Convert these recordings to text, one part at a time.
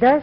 10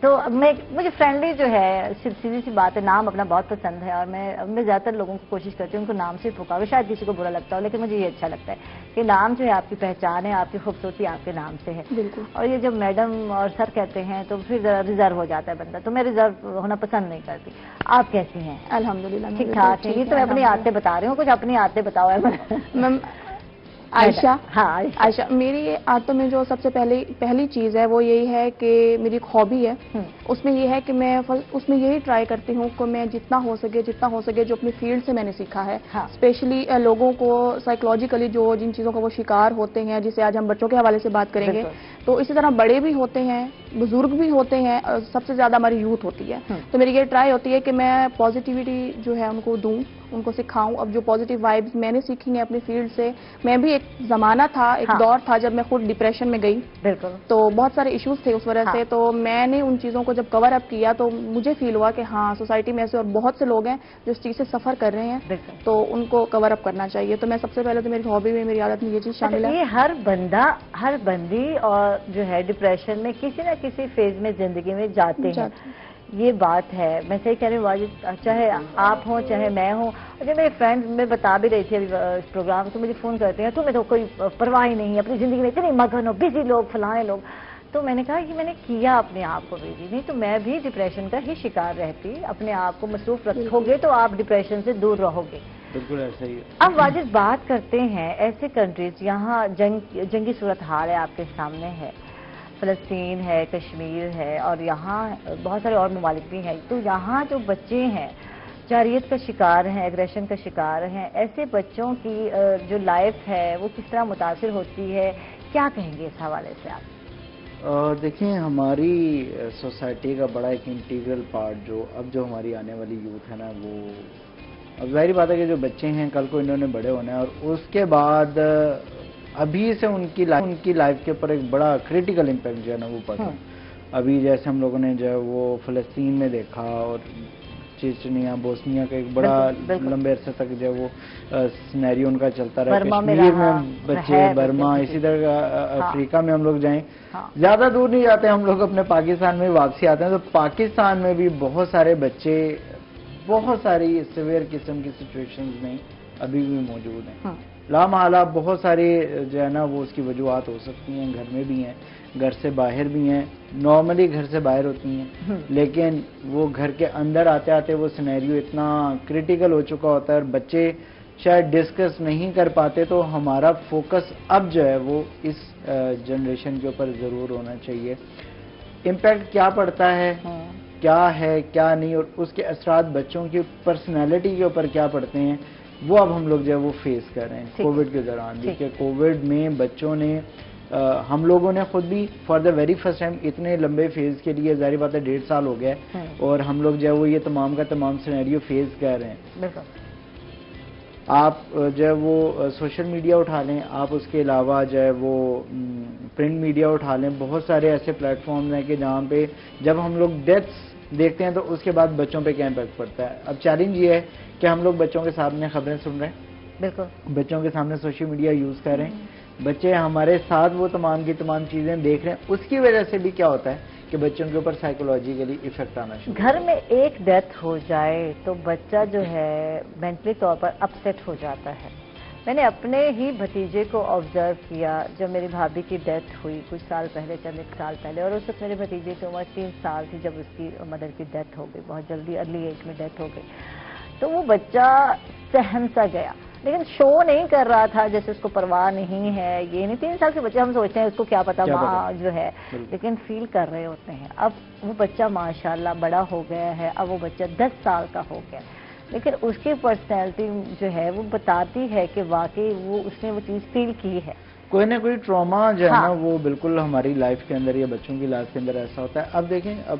تو مجھے فرینڈلی جو ہے سیدھی سی بات ہے، نام اپنا بہت پسند ہے، اور میں زیادہ تر لوگوں کو کوشش کرتی ہوں ان کو نام سے پکارو، شاید کسی کو برا لگتا ہو لیکن مجھے یہ اچھا لگتا ہے کہ نام جو ہے آپ کی پہچان ہے، آپ کی خوبصورتی آپ کے نام سے ہے. بالکل. اور یہ جب میڈم اور سر کہتے ہیں تو پھر ریزرو ہو جاتا ہے بندہ، تو میں ریزرو ہونا پسند نہیں کرتی. آپ کیسی ہیں؟ الحمدللہ ٹھیک ٹھاک ہے. یہ تو میں اپنی عادتیں بتا رہی ہوں، کچھ اپنی عادتیں بتاؤ. میم عائشہ. ہاں عائشہ میری عادتوں میں جو سب سے پہلی چیز ہے وہ یہی ہے کہ میری ایک ہابی ہے، اس میں یہ ہے کہ میں اس میں یہی ٹرائی کرتی ہوں کہ میں جتنا ہو سکے جو اپنی فیلڈ سے میں نے سیکھا ہے، اسپیشلی لوگوں کو سائیکولوجیکلی جو جن چیزوں کا وہ شکار ہوتے ہیں، جسے آج ہم بچوں کے حوالے سے بات کریں گے، تو اسی طرح بڑے بھی ہوتے ہیں، بزرگ بھی ہوتے ہیں، سب سے زیادہ ہماری یوتھ ہوتی ہے. تو میری یہ ٹرائی ہوتی ہے کہ میں پازیٹیوٹی جو ہے ان کو دوں، ان کو سکھاؤں. اب جو پازیٹیو وائبز میں نے سیکھی ہیں اپنی فیلڈ سے، میں بھی ایک زمانہ تھا، ایک دور تھا جب میں خود ڈپریشن میں گئی، بالکل، تو بہت سارے ایشوز تھے اس وجہ سے. تو میں نے ان چیزوں کو جب کور اپ کیا تو مجھے فیل ہوا کہ ہاں سوسائٹی میں ایسے اور بہت سے لوگ ہیں جو اس چیز سے سفر کر رہے ہیں، تو ان کو کور اپ کرنا چاہیے. تو میں سب سے پہلے تو میری ہابی میں، میری عادت میں یہ چیز شامل ہے. یہ ہر بندی اور جو ہے ڈپریشن میں کسی نہ کسی فیز میں زندگی میں جاتے ہیں، یہ بات ہے. میں صحیح کہہ رہی ہوں واجد، چاہے آپ ہوں چاہے میں ہوں. جب میرے فرینڈ میں بتا بھی رہی تھی ابھی اس پروگرام تو مجھے فون کرتے ہیں تمہیں تو کوئی پرواہ ہی نہیں ہے، اپنی زندگی میں اتنی مگن ہو، بزی لوگ، فلانے لوگ. تو میں نے کہا کہ میں نے کیا اپنے آپ کو بزی، نہیں تو میں بھی ڈپریشن کا ہی شکار رہتی. اپنے آپ کو مصروف رکھو گے تو آپ ڈپریشن سے دور رہو گے. بالکل ایسا ہی ہے. اب واجد بات کرتے ہیں ایسے کنٹریز یہاں جنگی صورتحال ہے آپ کے سامنے ہے، فلسطین ہے، کشمیر ہے، اور یہاں بہت سارے اور ممالک بھی ہیں. تو یہاں جو بچے ہیں جارحیت کا شکار ہیں، ایگریشن کا شکار ہیں، ایسے بچوں کی جو لائف ہے وہ کس طرح متاثر ہوتی ہے، کیا کہیں گے اس حوالے سے آپ؟ دیکھیں ہماری سوسائٹی کا بڑا ایک انٹیگرل پارٹ جو ہماری آنے والی یوتھ ہے نا، وہ اب ظاہری بات ہے کہ جو بچے ہیں کل کو انہوں نے بڑے ہونا ہے، اور اس کے بعد ابھی سے ان کی لائف کے اوپر ایک بڑا کریٹیکل امپیکٹ جو ہے نا وہ پڑتا ہے. ابھی جیسے ہم لوگوں نے جو ہے وہ فلسطین میں دیکھا، اور چیچنیا، بوسنیا کا ایک بڑا لمبے عرصے تک جو ہے وہ سینیریو ان کا چلتا رہا. کشمیر میں بچے، برما، اسی طرح افریقہ میں ہم لوگ جائیں، زیادہ دور نہیں جاتے ہم لوگ، اپنے پاکستان میں واپسی آتے ہیں تو پاکستان میں بھی بہت سارے بچے بہت ساری سیویئر قسم کی سچویشنز میں ابھی بھی موجود ہیں. لامحالہ بہت ساری جو ہے نا وہ اس کی وجوہات ہو سکتی ہیں، گھر میں بھی ہیں، گھر سے باہر بھی ہیں، نارملی گھر سے باہر ہوتی ہیں، لیکن وہ گھر کے اندر آتے آتے وہ سینیریو اتنا کریٹیکل ہو چکا ہوتا ہے اور بچے شاید ڈسکس نہیں کر پاتے. تو ہمارا فوکس اب جو ہے وہ اس جنریشن کے اوپر ضرور ہونا چاہیے. امپیکٹ کیا پڑتا ہے، کیا ہے کیا نہیں، اور اس کے اثرات بچوں کی پرسنالٹی کے اوپر کیا پڑتے ہیں، وہ اب ہم لوگ جو ہے وہ فیس کر رہے ہیں کووڈ کے دوران. دیکھیے کووڈ میں بچوں نے، ہم لوگوں نے خود بھی for the very first time اتنے لمبے فیز کے لیے، ظاہر بات ہے 1.5 سال ہو گیا ہے، اور ہم لوگ جو ہے وہ یہ تمام کا تمام سینیریو فیس کر رہے ہیں. آپ جو ہے وہ سوشل میڈیا اٹھا لیں، آپ اس کے علاوہ جو ہے وہ پرنٹ میڈیا اٹھا لیں، بہت سارے ایسے پلیٹ فارمز ہیں کہ جہاں پہ جب ہم لوگ ڈیتھس دیکھتے ہیں تو اس کے بعد بچوں پہ کیا امپیکٹ پڑتا ہے. اب چیلنج یہ ہے کہ ہم لوگ بچوں کے سامنے خبریں سن رہے ہیں، بالکل بچوں کے سامنے سوشل میڈیا یوز کر رہے ہیں، بچے ہمارے ساتھ وہ تمام کی تمام چیزیں دیکھ رہے ہیں. اس کی وجہ سے بھی کیا ہوتا ہے کہ بچوں کے اوپر سائیکولوجیکلی ایفیکٹ آنا شروع. گھر میں ایک ڈیتھ ہو جائے تو بچہ جو ہے مینٹلی طور پر اپسیٹ ہو جاتا ہے. میں نے اپنے ہی بھتیجے کو آبزرو کیا جب میری بھابھی کی ڈیتھ ہوئی کچھ سال پہلے، چند ایک سال پہلے، اور اس وقت میرے بھتیجے کی عمر 3 سال تھی جب اس کی مدر کی ڈیتھ ہو گئی، بہت جلدی ارلی ایج میں ڈیتھ ہو گئی. تو وہ بچہ سہم سا گیا، لیکن شو نہیں کر رہا تھا جیسے اس کو پرواہ نہیں ہے. یہ نہیں 3 سال کے بچے ہم سوچتے ہیں اس کو کیا پتا ماں جو ہے، لیکن فیل کر رہے ہوتے ہیں. اب وہ بچہ ماشاءاللہ بڑا ہو گیا ہے، اب وہ بچہ 10 سال کا ہو گیا، لیکن اس کی پرسنالٹی جو ہے وہ بتاتی ہے کہ واقعی اس نے وہ چیز فیل کی ہے. کوئی نہ کوئی ٹراما جو ہے نا وہ بالکل ہماری لائف کے اندر یا بچوں کی لائف کے اندر ایسا ہوتا ہے. اب دیکھیں، اب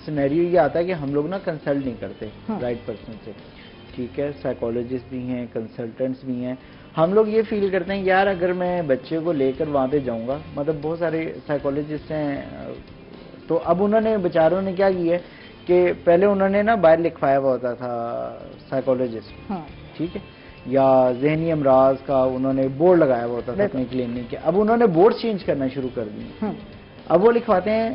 سینیریو یہ آتا ہے کہ ہم لوگ نا کنسلٹ نہیں کرتے رائٹ پرسن سے. ٹھیک ہے، سائیکالوجسٹ بھی ہیں، کنسلٹنٹس بھی ہیں. ہم لوگ یہ فیل کرتے ہیں یار اگر میں بچے کو لے کر وہاں پہ جاؤں گا، مطلب بہت سارے سائیکالوجسٹ ہیں، تو اب انہوں نے بیچاروں نے کیا کیا ہے کہ پہلے انہوں نے نا باہر لکھوایا ہوا ہوتا تھا سائیکالوجسٹ، ٹھیک ہے، یا ذہنی امراض کا انہوں نے بورڈ لگایا ہوا ہوتا تھا اپنے کلینک کے. اب انہوں نے بورڈ چینج کرنا شروع کر دی. اب وہ لکھواتے ہیں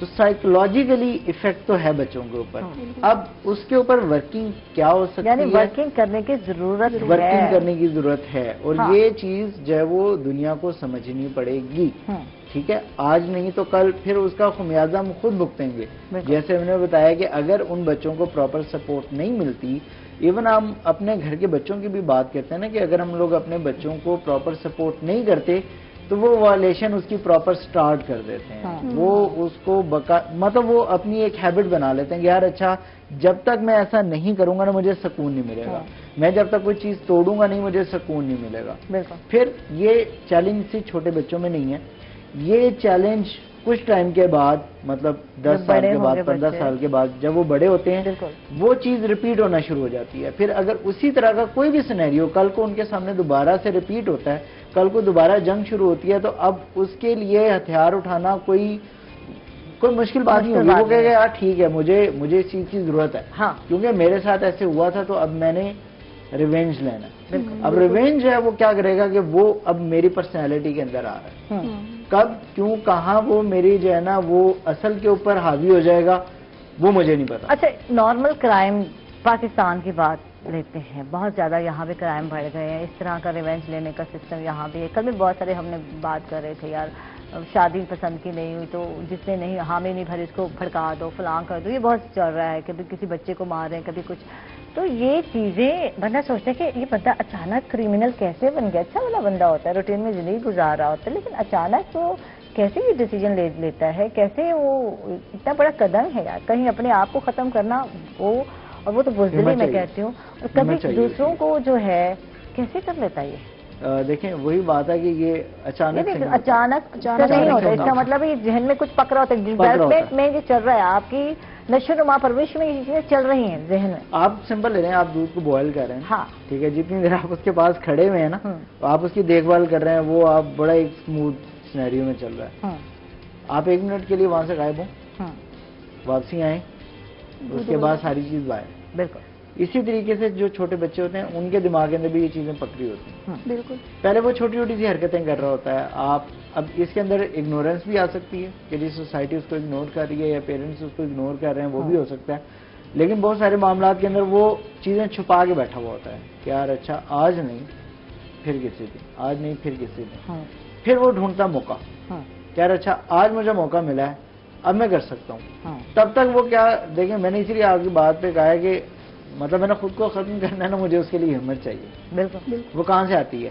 تو سائیکولوجیکلی افیکٹ تو ہے بچوں کے اوپر. اب اس کے اوپر ورکنگ کیا ہو سکتی ہے؟ یعنی ورکنگ کرنے کی ضرورت ہے. ورکنگ کرنے کی ضرورت ہے اور یہ چیز جو ہے وہ دنیا کو سمجھنی پڑے گی. ٹھیک ہے, آج نہیں تو کل پھر اس کا خمیازہ ہم خود بھگتیں گے. جیسے ہم نے بتایا کہ اگر ان بچوں کو پراپر سپورٹ نہیں ملتی, ایون ہم اپنے گھر کے بچوں کی بھی بات کرتے ہیں نا, کہ اگر ہم لوگ اپنے بچوں کو پراپر سپورٹ نہیں کرتے تو وہ وائلیشن اس کی پراپر سٹارٹ کر دیتے ہیں. وہ اس کو مطلب وہ اپنی ایک ہیبٹ بنا لیتے ہیں کہ یار اچھا جب تک میں ایسا نہیں کروں گا نا مجھے سکون نہیں ملے گا, میں جب تک کوئی چیز توڑوں گا نہیں مجھے سکون نہیں ملے گا. پھر یہ چیلنج صرف چھوٹے بچوں میں نہیں ہے, یہ چیلنج کچھ ٹائم کے بعد, مطلب 10 سال کے بعد 15 سال کے بعد جب وہ بڑے ہوتے ہیں وہ چیز ریپیٹ ہونا شروع ہو جاتی ہے. پھر اگر اسی طرح کا کوئی بھی سینیریو کل کو ان کے سامنے دوبارہ سے ریپیٹ ہوتا ہے, کل کو دوبارہ جنگ شروع ہوتی ہے, تو اب اس کے لیے ہتھیار اٹھانا کوئی مشکل بات نہیں ہوگی. وہ کہے گا یار ٹھیک ہے مجھے اس چیز کی ضرورت ہے کیونکہ میرے ساتھ ایسے ہوا تھا تو اب میں نے ریونج لینا. اب ریونج ہے وہ کیا کرے گا کہ وہ اب میری پرسنالٹی کے اندر آ رہا ہے, کب کیوں کہاں وہ میری جو ہے نا وہ اصل کے اوپر حاوی ہو جائے گا وہ مجھے نہیں پتا. اچھا, نارمل کرائم پاکستان کی بات لیتے ہیں, بہت زیادہ یہاں پہ کرائم بڑھ گئے ہیں, اس طرح کا ریونج لینے کا سسٹم یہاں بھی ہے. کل بھی بہت سارے ہم نے بات کر رہے تھے یار شادی پسند کی نہیں ہوئی تو جس نے نہیں حامی نہیں بھری اس کو بھڑکا دو, فلاں کر دو, یہ بہت چل رہا ہے. کبھی کسی بچے کو مار رہے ہیں, کبھی کچھ. تو یہ چیزیں بندہ سوچتا ہے کہ یہ بندہ اچانک کریمنل کیسے بن گیا. اچھا والا بندہ ہوتا ہے, روٹین میں زندگی گزار رہا ہوتا ہے, لیکن اچانک وہ کیسے یہ ڈیسیجن لیتا ہے, کیسے وہ اتنا بڑا قدم ہے یار کہیں اپنے آپ کو ختم کرنا. اور وہ تو بزدلی میں کہتی ہوں, اور کبھی دوسروں کو جو ہے کیسے کر لیتا ہے یہ. دیکھیں وہی بات ہے کہ یہ اچانک نہیں ہوتا. اس کا مطلب یہ ذہن میں کچھ پکڑا ہوتا ہے, ڈیولپمنٹ میں یہ چل رہا ہے, آپ کی نشو نما پرورش میں یہ چیزیں چل رہی ہیں ذہن میں. آپ سمپل لے رہے ہیں, آپ دودھ کو بوائل کر رہے ہیں, ٹھیک ہے, جتنی دیر آپ اس کے پاس کھڑے ہوئے ہیں نا آپ اس کی دیکھ بھال کر رہے ہیں, وہ آپ بڑا ایک اسموتھ سینیریو میں چل رہا ہے. آپ 1 منٹ کے لیے وہاں سے غائب ہوں, واپسی آئیں, اس کے بعد ساری چیز باہر. بالکل اسی طریقے سے جو چھوٹے بچے ہوتے ہیں ان کے دماغ کے اندر بھی یہ چیزیں پکڑی ہوتی ہیں. بالکل پہلے وہ چھوٹی چھوٹی سی حرکتیں کر رہا ہوتا ہے. آپ اب اس کے اندر اگنورنس بھی آ سکتی ہے کہ جی سوسائٹی اس کو اگنور کر رہی ہے یا پیرنٹس اس کو اگنور کر رہے ہیں, وہ بھی ہو سکتا ہے. لیکن بہت سارے معاملات کے اندر وہ چیزیں چھپا کے بیٹھا ہوا ہوتا ہے کہ یار اچھا آج نہیں پھر کسی دن, آج نہیں پھر کسی دن. پھر وہ ڈھونڈتا موقع کہ یار اچھا آج مجھے موقع ملا ہے اب میں کر سکتا ہوں. تب تک وہ کیا دیکھیں, میں نے اسی لیے آپ کی بات پہ کہا ہے کہ مطلب میں نے خود کو ختم کرنا ہے نا, مجھے اس کے لیے ہمت چاہیے. بالکل وہ کہاں سے آتی ہے,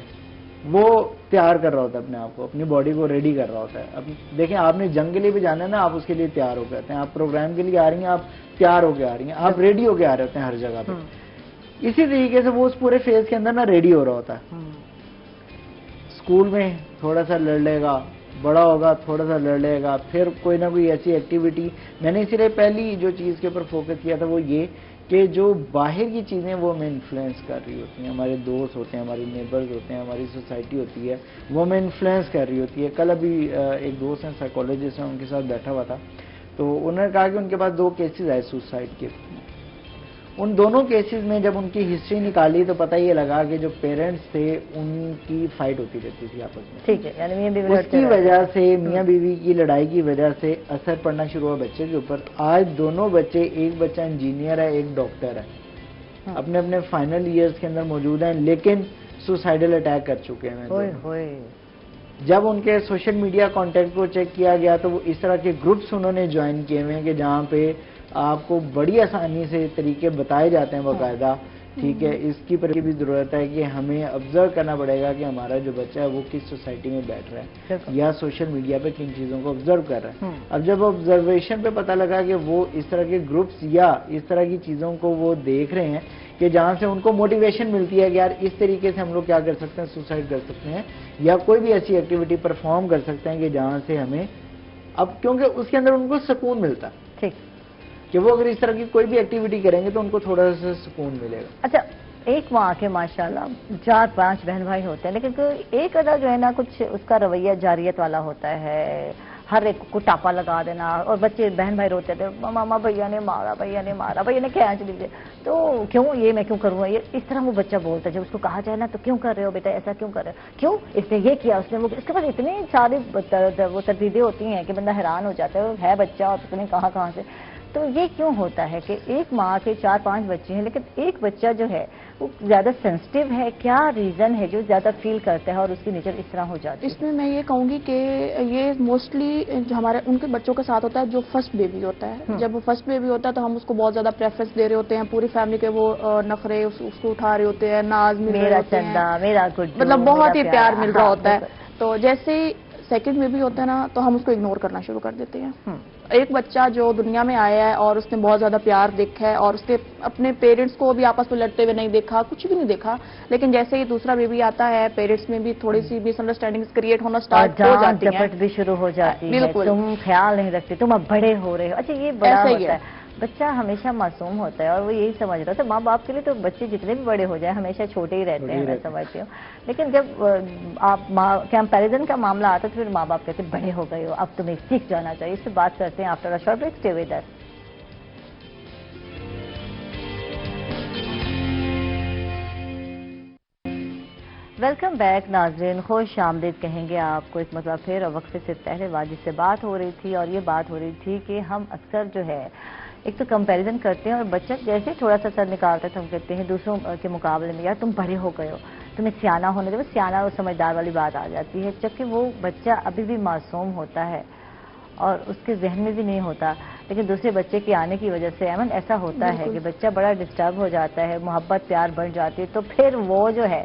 وہ تیار کر رہا ہوتا ہے اپنے آپ کو, اپنی باڈی کو ریڈی کر رہا ہوتا ہے. اب دیکھیں آپ نے جنگ کے لیے بھی جانا ہے نا, آپ اس کے لیے تیار ہو کے آتے ہیں. آپ پروگرام کے لیے آ رہی ہیں, آپ تیار ہو کے آ رہی ہیں, آپ ریڈی ہو کے آ رہے ہوتے ہیں ہر جگہ پہ. اسی طریقے سے وہ اس پورے فیز کے اندر نا ریڈی ہو رہا ہوتا ہے. اسکول میں تھوڑا سا لڑ لے گا, بڑا ہوگا تھوڑا سا لڑ لے گا, پھر کوئی نہ کوئی ایسی ایکٹیویٹی. میں نے اسی لیے پہلی جو چیز کے اوپر فوکس کیا تھا وہ یہ کہ جو باہر کی چیزیں وہ ہمیں انفلوئنس کر رہی ہوتی ہیں, ہمارے دوست ہوتے ہیں, ہمارے نیبرز ہوتے ہیں, ہماری سوسائٹی ہوتی ہے, وہ ہمیں انفلوئنس کر رہی ہوتی ہے. کل ابھی ایک دوست ہیں سائیکالوجسٹ ہیں, ان کے ساتھ بیٹھا ہوا تھا, تو انہوں نے کہا کہ ان کے پاس 2 کیسز آئے سوسائڈ کے. ان دونوں کیسز میں جب ان کی ہسٹری نکالی تو پتہ یہ لگا کہ جو پیرنٹس تھے ان کی فائٹ ہوتی رہتی تھی آپس میں. ٹھیک ہے, یعنی اس کی وجہ سے میاں بیوی کی لڑائی کی وجہ سے اثر پڑنا شروع ہوا بچے کے اوپر. آج دونوں بچے, ایک بچہ انجینئر ہے, ایک ڈاکٹر ہے, اپنے اپنے فائنل ایئرز کے اندر موجود ہیں, لیکن سوسائڈل اٹیک کر چکے ہیں. جب ان کے سوشل میڈیا کانٹیکٹ کو چیک کیا گیا تو وہ اس طرح کے گروپس انہوں نے جوائن کیے ہوئے ہیں کہ جہاں پہ آپ کو بڑی آسانی سے طریقے بتائے جاتے ہیں باقاعدہ. ٹھیک ہے, اس کی پر بھی ضرورت ہے کہ ہمیں آبزرو کرنا پڑے گا کہ ہمارا جو بچہ ہے وہ کس سوسائٹی میں بیٹھ رہا ہے یا سوشل میڈیا پہ کن چیزوں کو آبزرو کر رہا ہے. اب جب آبزرویشن پہ پتہ لگا کہ وہ اس طرح کے گروپس یا اس طرح کی چیزوں کو وہ دیکھ رہے ہیں کہ جہاں سے ان کو موٹیویشن ملتی ہے کہ یار اس طریقے سے ہم لوگ کیا کر سکتے ہیں, سوسائڈ کر سکتے ہیں یا کوئی بھی ایسی ایکٹیویٹی پرفارم کر سکتے ہیں کہ جہاں سے ہمیں اب کیونکہ اس کے اندر ان کو سکون ملتا ہے. ٹھیک کہ وہ اگر اس طرح کی کوئی بھی ایکٹیویٹی کریں گے تو ان کو تھوڑا سا سکون ملے گا. اچھا, ایک ماں کے ماشاءاللہ 4-5 بہن بھائی ہوتے ہیں, لیکن ایک ادا جو ہے نا کچھ اس کا رویہ جاریت والا ہوتا ہے, ہر ایک کو ٹاپا لگا دینا، اور بچے بہن بھائی روتے تھے ماما بھیا نے مارا، بھیا نے مارا، بھیا نے کھینچ لیجیے، تو کیوں یہ میں کیوں کروں، یہ اس طرح وہ بچہ بولتا ہے. جب اس کو کہا جائے نا تو کیوں کر رہے ہو بیٹا ایسا، کیوں کر رہے ہو، کیوں اس نے یہ کیا، اس نے وہ، اس کے پاس اتنی ساری وہ تردیدیں ہوتی ہیں کہ بندہ حیران ہو جاتا ہے بچہ اور پتہ نہیں کہاں سے. تو یہ کیوں ہوتا ہے کہ ایک ماں کے 4-5 بچے ہیں لیکن ایک بچہ جو ہے وہ زیادہ سینسٹیو ہے، کیا ریزن ہے جو زیادہ فیل کرتا ہے اور اس کی نیچر اس طرح ہو جاتی ہے؟ اس میں یہ کہوں گی کہ یہ موسٹلی جو ہمارے ان کے بچوں کے ساتھ ہوتا ہے جو فرسٹ بیبی ہوتا ہے. جب وہ فرسٹ بیبی ہوتا ہے تو ہم اس کو بہت زیادہ پریفرنس دے رہے ہوتے ہیں، پوری فیملی کے وہ نخرے اس کو اٹھا رہے ہوتے ہیں، ناز مل رہے ہوتے ہیں، میرا گڈو، مطلب بہت ہی پیار مل رہا ہوتا ہے. بالکل. تو جیسے ہی سیکنڈ بیبی ہوتا ہے نا تو ہم اس کو اگنور کرنا شروع کر دیتے ہیں. ایک بچہ جو دنیا میں آیا ہے اور اس نے بہت زیادہ پیار دیکھا ہے اور اس کے اپنے پیرنٹس کو بھی آپس میں لڑتے ہوئے نہیں دیکھا، کچھ بھی نہیں دیکھا، لیکن جیسے ہی دوسرا بیبی آتا ہے پیرنٹس میں بھی تھوڑی سی مس انڈرسٹینڈنگ کریٹ ہونا اسٹارٹ ہو جاتی ہے، جھپٹ بھی شروع ہو جاتی ہے، بالکل تم خیال نہیں رکھتے، تم اب بڑے ہو رہے ہو. اچھا یہ بڑا ایسا ہی ہوتا ہے. ہے بچہ، ہمیشہ معصوم ہوتا ہے اور وہ یہی سمجھ رہا ہے. تو ماں باپ کے لیے تو بچے جتنے بھی بڑے ہو جائیں ہمیشہ چھوٹے ہی رہتے ہیں، میں سمجھتی ہوں. لیکن جب آپ کمپیریزن کا معاملہ آتا ہے تو پھر ماں باپ کہتے ہیں بڑے ہو گئے ہو، اب تمہیں سیکھ جانا چاہیے. اس سے بات کرتے ہیں after a short break. Stay with us. Welcome back ناظرین، خوش آمدید کہیں گے آپ کو ایک مرتبہ پھر. اور وقفے سے پہلے واجد سے بات ہو رہی تھی اور یہ بات ہو رہی تھی کہ ہم اکثر جو ہے ایک تو کمپیریزن کرتے ہیں اور بچہ جیسے تھوڑا سا سر نکالتا ہے تو ہم کہتے ہیں دوسروں کے مقابلے میں یار تم بڑے ہو گئے ہو، تمہیں سیانہ ہونے دے. سیانہ اور سمجھدار والی بات آ جاتی ہے، جبکہ وہ بچہ ابھی بھی معصوم ہوتا ہے اور اس کے ذہن میں بھی نہیں ہوتا. لیکن دوسرے بچے کے آنے کی وجہ سے ایمن ایسا ہوتا ہے کہ بچہ بڑا ڈسٹرب ہو جاتا ہے، محبت پیار بڑھ جاتی ہے، تو پھر وہ جو ہے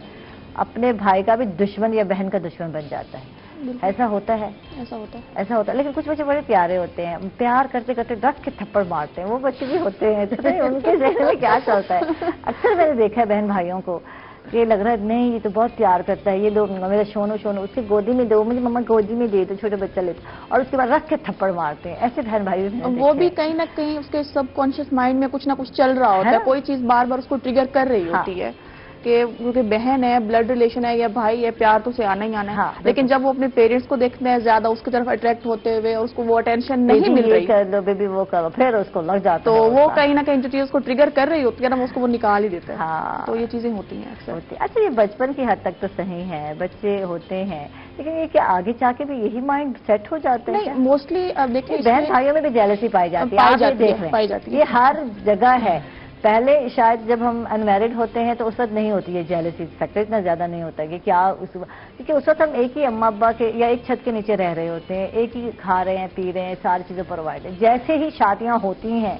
اپنے بھائی کا بھی دشمن یا بہن کا دشمن بن جاتا ہے. ایسا ہوتا ہے، ایسا ہوتا ہے. لیکن کچھ بچے بڑے پیارے ہوتے ہیں، پیار کرتے کرتے رکھ کے تھپڑ مارتے ہیں، وہ بچے بھی ہوتے ہیں. ان کے ذہن میں کیا چلتا ہے؟ اکثر میں نے دیکھا ہے بہن بھائیوں کو کہ لگ رہا ہے نہیں یہ تو بہت پیار کرتا ہے، یہ دو میرا شونو اس کی گودی میں دو، مجھے مما گودی میں دے دو، چھوٹے بچہ لیتے اور اس کے بعد رکھ کے تھپڑ مارتے ہیں. ایسے بہن بھائی وہ بھی کہیں نہ کہیں اس کے سب کانشیس مائنڈ میں کچھ نہ کچھ چل رہا ہوتا ہے، کوئی چیز بار بار اس کو ٹریگر کر رہی ہوتی ہے کہ کیونکہ بہن ہے، بلڈ ریلیشن ہے یا بھائی ہے، پیار تو اسے آنا ہی آنا ہے. لیکن جب وہ اپنے پیرنٹس کو دیکھتے ہیں زیادہ اس کی طرف اٹریکٹ ہوتے ہوئے اور اس کو وہ اٹینشن نہیں مل رہی، کر دو بیبی وہ کرو، پھر اس کو لگ جاتا تو وہ کہیں نہ کہیں جو چیز اس کو ٹریگر کر رہی ہوتی ہے نا وہ اس کو وہ نکال ہی دیتا ہے. تو یہ چیزیں ہوتی ہیں اکثر. اچھا یہ بچپن کی حد تک تو صحیح ہے، بچے ہوتے ہیں، لیکن یہ کہ آگے جا کے بھی یہی مائنڈ سیٹ ہو جاتا ہے؟ نہیں موسٹلی اب دیکھیں بہن بھائیوں میں بھی جیلسی پائی جاتی ہے، یہ ہر جگہ ہے. پہلے شاید جب ہم انمیرڈ ہوتے ہیں تو اس وقت نہیں ہوتی ہے جیلسی فیکٹر، اتنا زیادہ نہیں ہوتا ہے کہ کیا کیونکہ اس وقت ہم ایک ہی اماں ابا کے یا ایک چھت کے نیچے رہ رہے ہوتے ہیں، ایک ہی کھا رہے ہیں پی رہے ہیں، ساری چیزیں پرووائڈ ہے. جیسے ہی شادیاں ہوتی ہیں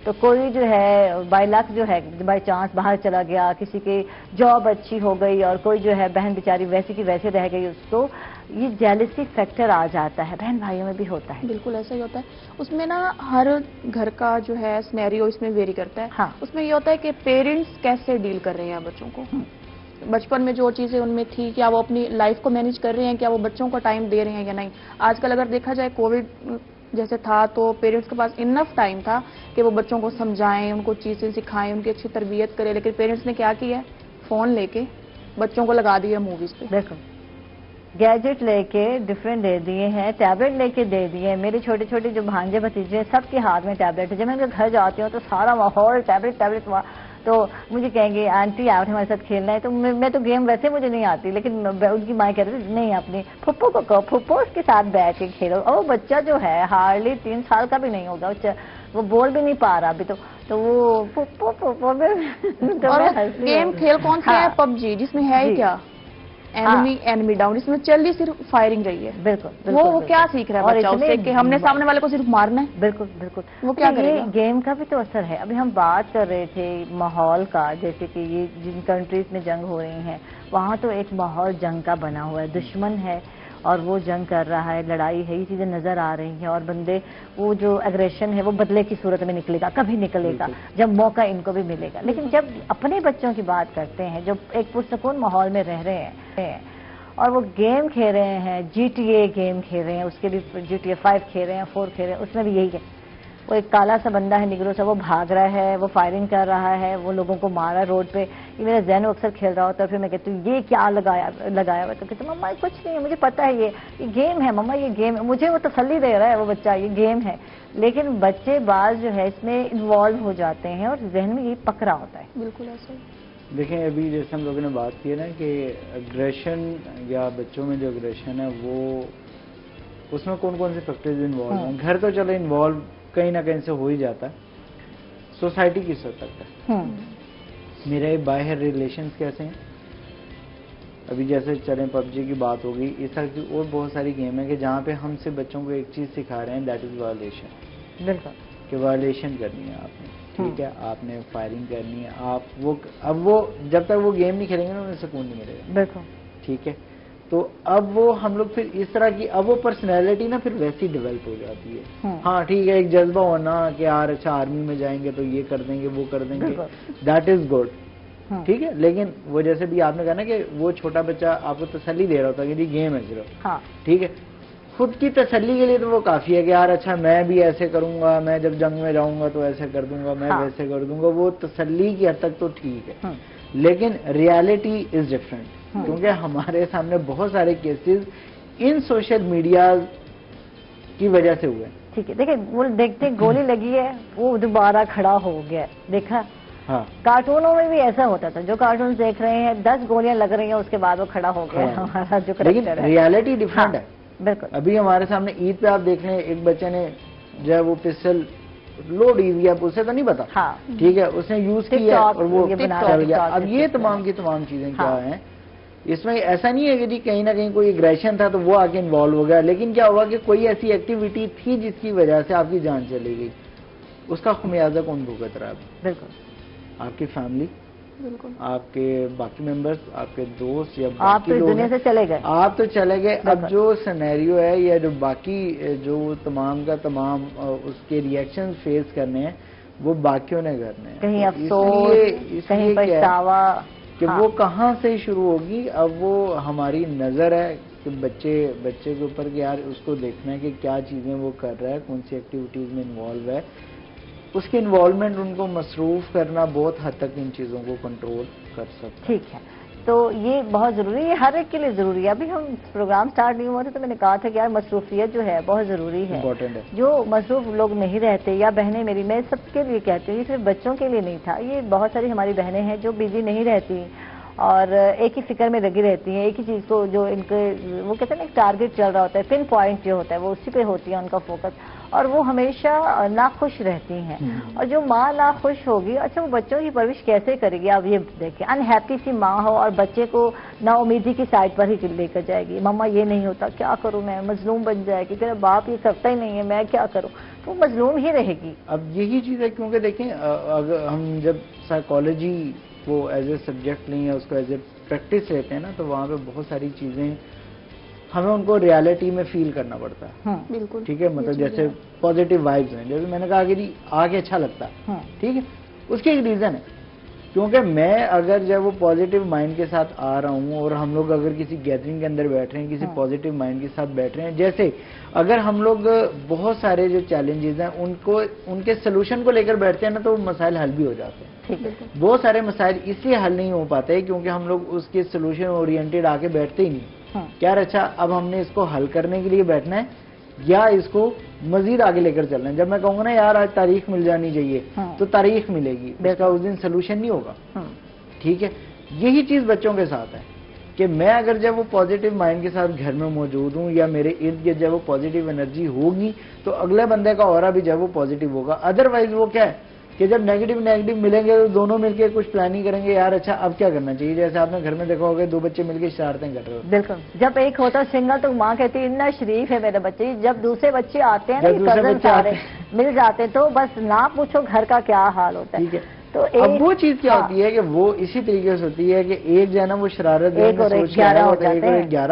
تو کوئی جو ہے بائی لک جو ہے بائی چانس باہر چلا گیا، کسی کی جاب اچھی ہو گئی اور کوئی جو ہے بہن بیچاری ویسی کی ویسے رہ گئی، اس کو یہ جیلسی فیکٹر آ جاتا ہے. بہن بھائیوں میں بھی ہوتا ہے. بالکل ایسا ہی ہوتا ہے. اس میں نا ہر گھر کا جو ہے سینیریو اس میں ویری کرتا ہے. اس میں یہ ہوتا ہے کہ پیرنٹس کیسے ڈیل کر رہے ہیں بچوں کو. بچپن میں جو چیزیں ان میں تھی کیا وہ اپنی لائف کو مینیج کر رہے ہیں، کیا وہ بچوں کو ٹائم دے رہے ہیں یا نہیں. آج کل اگر دیکھا جائے کووڈ جیسے تھا تو پیرنٹس کے پاس انف ٹائم تھا کہ وہ بچوں کو سمجھائیں، ان کو چیزیں سکھائیں، ان کی اچھی تربیت کریں. لیکن پیرنٹس نے کیا کیا ہے، فون لے کے بچوں کو لگا دیا موویز پہ. دیکھو گیجٹ لے کے ڈفرینٹ دے دیے ہیں، ٹیبلٹ لے کے دے دیے ہیں. میرے چھوٹے چھوٹے جو بھانجے بھتیجے ہیں سب کے ہاتھ میں ٹیبلٹ ہے. جب میں ان کے گھر جاتی ہوں تو سارا ماحول ٹیبلٹ تو مجھے کہیں گے آنٹی آپ ہمارے ساتھ کھیلنا ہے. تو میں تو گیم ویسے مجھے نہیں آتی، لیکن ان کی مائیں کہتی تھی نہیں اپنی پھپھو کو کہو پھپھو اس کے ساتھ بیٹھ کے کھیلو. اور وہ بچہ جو ہے ہارڈلی 3 سال کا بھی نہیں ہوگا، وہ بول بھی نہیں پا رہا ابھی تو وہ پھپھو گیم کھیل کون سا ہے؟ پب جی، جس میں ہے کیا اینمی ڈاؤن، اس میں چل رہی صرف فائرنگ رہی ہے. بالکل وہ کیا سیکھ رہا ہے بچہ اس سے کہ ہم نے سامنے والے کو صرف مارنا ہے. بالکل وہ کیا کرے گا. گیم کا بھی تو اثر ہے. ابھی ہم بات کر رہے تھے ماحول کا، جیسے کہ یہ جن کنٹریز میں جنگ ہو رہی ہیں وہاں تو ایک ماحول جنگ کا بنا ہوا ہے، دشمن ہے اور وہ جنگ کر رہا ہے، لڑائی ہے، یہ چیزیں نظر آ رہی ہیں. اور بندے وہ جو ایگریشن ہے وہ بدلے کی صورت میں نکلے گا، کبھی نکلے گا جب موقع ان کو بھی ملے گا. لیکن جب اپنے بچوں کی بات کرتے ہیں جو ایک پرسکون ماحول میں رہ رہے ہیں اور وہ گیم کھیل رہے ہیں، GTA گیم کھیل رہے ہیں، اس کے بھی GTA 5 کھیل رہے ہیں، 4 کھیل رہے ہیں، اس میں بھی یہی ہے وہ ایک کالا سا بندہ ہے نگرو سا، وہ بھاگ رہا ہے، وہ فائرنگ کر رہا ہے، وہ لوگوں کو مارا روڈ پہ. یہ میرا ذہن اکثر کھیل رہا ہوتا ہے. پھر میں کہتی ہوں یہ کیا لگایا ہوا؟ تو کہتے مما کچھ نہیں ہے، مجھے پتا ہے یہ گیم ہے مما، یہ گیم ہے. مجھے وہ تسلی دے رہا ہے وہ بچہ، یہ گیم ہے. لیکن بچے بعض جو ہے اس میں انوالو ہو جاتے ہیں اور ذہن میں یہ پکڑا ہوتا ہے. بالکل ایسا ہی. دیکھیں ابھی جیسے ہم لوگوں نے بات کی ہے نا کہ اگریشن یا بچوں میں جو اگریشن ہے وہ اس میں کون کون سے فیکٹرز انوالو ہیں. گھر تو چلو انوالو کہیں نہ کہیں سے ہو ہی جاتا ہے. سوسائٹی کس حد تک ہے؟ میرے باہر ریلیشنز کیسے ہیں؟ ابھی جیسے چلیں پب جی کی بات ہوگی، اس طرح کی اور بہت ساری گیم ہیں کہ جہاں پہ ہم سے بچوں کو ایک چیز سکھا رہے ہیں، دیٹ از وائلیشن. بالکل کہ وائلیشن کرنی ہے آپ نے، ٹھیک ہے، آپ نے فائرنگ کرنی ہے. اب وہ جب تک وہ گیم نہیں کھیلیں گے نا انہیں سکون نہیں ملے گا. بالکل ٹھیک ہے. تو اب وہ ہم لوگ پھر اس طرح کی اب وہ پرسنالٹی نا پھر ویسی ڈیولپ ہو جاتی ہے. ہاں ٹھیک ہے، ایک جذبہ ہونا کہ یار اچھا آرمی میں جائیں گے تو یہ کر دیں گے وہ کر دیں گے، دیٹ از گڈ. ٹھیک ہے. لیکن وہ جیسے بھی آپ نے کہا نا کہ وہ چھوٹا بچہ آپ کو تسلی دے رہا ہوتا ہے کہ گیم ہے صرف. ٹھیک ہے. خود کی تسلی کے لیے تو وہ کافی ہے کہ یار اچھا میں بھی ایسے کروں گا، میں جب جنگ میں جاؤں گا تو ایسے کر دوں گا، میں ویسے کر دوں گا. وہ تسلی کی حد تک تو ٹھیک ہے، لیکن ریالٹی از ڈفرینٹ. کیونکہ ہمارے سامنے بہت سارے کیسز ان سوشل میڈیا کی وجہ سے ہوئے. ٹھیک ہے. دیکھیں وہ دیکھتے گولی لگی ہے وہ دوبارہ کھڑا ہو گیا. دیکھا کارٹونوں میں بھی ایسا ہوتا تھا، جو کارٹون دیکھ رہے ہیں 10 گولیاں لگ رہی ہیں اس کے بعد وہ کھڑا ہو گیا. ہمارا جو لیکن ریالٹی ڈفرینٹ ہے. بالکل. ابھی ہمارے سامنے عید پہ آپ دیکھ لیں ایک بچے نے جو ہے وہ پسٹل لوڈ ایزی، اب اسے تو نہیں پتا، ٹھیک ہے، اس نے یوز کیا اور وہ چل گیا. اب یہ تمام کی تمام چیزیں کیا ہیں اس میں؟ ایسا نہیں ہے کہ جی کہیں نہ کہیں کوئی اگریشن تھا تو وہ آ کے انوالو ہو گیا، لیکن کیا ہوا کہ کوئی ایسی ایکٹیویٹی تھی جس کی وجہ سے آپ کی جان چلی گئی. اس کا خمیازہ کون بھگت رہا ہے؟ بالکل آپ کی فیملی، بالکل آپ کے باقی ممبرز، آپ کے دوست یا آپ تو باقی دنیا سے چلے گئے، آپ تو چلے گئے. اب جو سینیریو ہے یا جو باقی جو تمام کا تمام اس کے ریئیکشن فیس کرنے ہیں وہ باقیوں نے کرنے ہیں. کہیں افسوس، کہیں پچھتاوا، کہ وہ کہاں سے شروع ہوگی. اب وہ ہماری نظر ہے کہ بچے کے اوپر کہ یار اس کو دیکھنا ہے کہ کیا چیزیں وہ کر رہا ہے، کون سی ایکٹیویٹیز میں انوالو ہے. اس کی انوالومنٹ ان کو مصروف کرنا بہت حد تک ان چیزوں کو کنٹرول کر سکتا ہے. ٹھیک ہے. تو یہ بہت ضروری ہے، ہر ایک کے لیے ضروری ہے. ابھی ہم پروگرام سٹارٹ نہیں ہوا تھا تو میں نے کہا تھا کہ یار مصروفیت جو ہے بہت ضروری ہے. امپورٹنٹ ہے. جو مصروف لوگ نہیں رہتے یا بہنیں میری، میں سب کے لیے کہتی ہوں، یہ صرف بچوں کے لیے نہیں تھا، یہ بہت ساری ہماری بہنیں ہیں جو بزی نہیں رہتی اور ایک ہی فکر میں لگی رہتی ہیں، ایک ہی چیز کو جو ان کے وہ کہتے ہیں نا ایک ٹارگٹ چل رہا ہوتا ہے، پن پوائنٹ جو ہوتا ہے وہ اسی پہ ہوتی ہے ان کا فوکس، اور وہ ہمیشہ ناخوش رہتی ہیں. اور جو ماں ناخوش ہوگی، اچھا وہ بچوں کی پرورش کیسے کرے گی؟ آپ یہ دیکھیں انہیپی سی ماں ہو اور بچے کو نا امیدی کی سائڈ پر ہی لے کر جائے گی، مما یہ نہیں ہوتا کیا کروں میں، مظلوم بن جائے گی، میرا باپ یہ کرتا ہی نہیں ہے میں کیا کروں، تو وہ مظلوم ہی رہے گی. اب یہی چیز ہے کیونکہ دیکھیں اگر ہم جب سائیکالوجی کو ایز اے سبجیکٹ لیں یا اس کو ایز اے پریکٹس لیتے ہیں نا تو وہاں پہ بہت ساری چیزیں ہمیں ان کو ریالٹی میں فیل کرنا پڑتا ہے. بالکل. ٹھیک ہے. مطلب جیسے پازیٹیو وائبز ہیں، جیسے میں نے کہا کہ جی آگے اچھا لگتا ہے، ٹھیک ہے، اس کی ایک ریزن ہے. کیونکہ میں اگر جب وہ پازیٹیو مائنڈ کے ساتھ آ رہا ہوں اور ہم لوگ اگر کسی گیدرنگ کے اندر بیٹھ رہے ہیں کسی پازیٹیو مائنڈ کے ساتھ بیٹھ رہے ہیں، جیسے اگر ہم لوگ بہت سارے جو چیلنجز ہیں ان کے سلوشن کو لے کر بیٹھتے ہیں نا تو وہ مسائل حل بھی ہو جاتے ہیں. بہت سارے مسائل اس لیے حل نہیں ہو پاتے کیونکہ ہم لوگ اس کے سلوشن اورینٹیڈ آ کے بیٹھتے ہی نہیں. کیا اچھا اب ہم نے اس کو حل کرنے کے لیے بیٹھنا ہے یا اس کو مزید آگے لے کر چلنا ہے. جب میں کہوں گا نا یار آج تاریخ مل جانی چاہیے تو تاریخ ملے گی، اس کا اس دن سلوشن نہیں ہوگا. ٹھیک ہے. یہی چیز بچوں کے ساتھ ہے کہ میں اگر جب وہ پازیٹیو مائنڈ کے ساتھ گھر میں موجود ہوں یا میرے ارد گرد جب وہ پازیٹیو انرجی ہوگی تو اگلے بندے کا اورا بھی جب وہ پازیٹیو ہوگا. ادروائز وہ کیا ہے کہ جب نیگیٹو ملیں گے تو دونوں مل کے کچھ پلاننگ کریں گے، یار اچھا اب کیا کرنا چاہیے. جیسے آپ نے گھر میں دیکھا ہوگا 2 بچے مل کے شرارتیں کر رہے ہوتے. بالکل. جب ایک ہوتا سنگل تو ماں کہتی ہے اتنا شریف ہے میرے بچے. جب دوسرے بچے آتے ہیں نا سارے مل جاتے ہیں تو بس نہ پوچھو گھر کا کیا حال ہوتا ہے. ٹھیک ہے. تو اب وہ چیز کیا ہوتی ہے کہ وہ اسی طریقے سے ہوتی ہے کہ ایک جو ہے نا وہ شرارت 11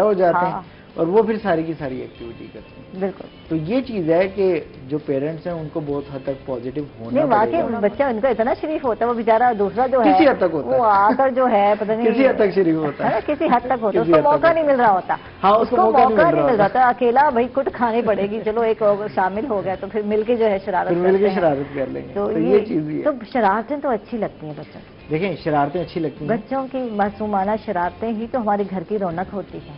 ہو جاتے ہیں اور وہ پھر ساری کی ساری ایکٹیویٹی کرتے ہیں. بالکل. تو یہ چیز ہے کہ جو پیرنٹس ہیں ان کو بہت حد تک پازیٹو ہونا نہیں پڑے واقعی گا. بچہ ان کا اتنا شریف ہوتا ہے، وہ بیچارہ دوسرا جو ہے کسی حد تک ہوتا ہے. وہ آ کر جو ہے پتہ نہیں کسی حد تک شریف ہوتا ہے. کسی حد تک ہوتا ہے، اس کسی کو حد تک موقع نہیں مل رہا ہوتا. ہاں اس کو موقع نہیں مل رہا ہوتا. اکیلا بھائی کٹ کھانی پڑے گی، چلو ایک اور شامل ہو گیا تو پھر مل کے جو ہے شرارت پھر مل کے کرتے ہیں. شرارت کر لیں گے. تو یہ چیز بھی ہے. تو شرارتیں تو اچھی لگتی ہیں بچوں کی. دیکھیں شرارتیں اچھی لگتی ہیں. بچوں کی معصومانہ شرارتیں ہی تو ہمارے گھر کی رونق ہوتی ہے.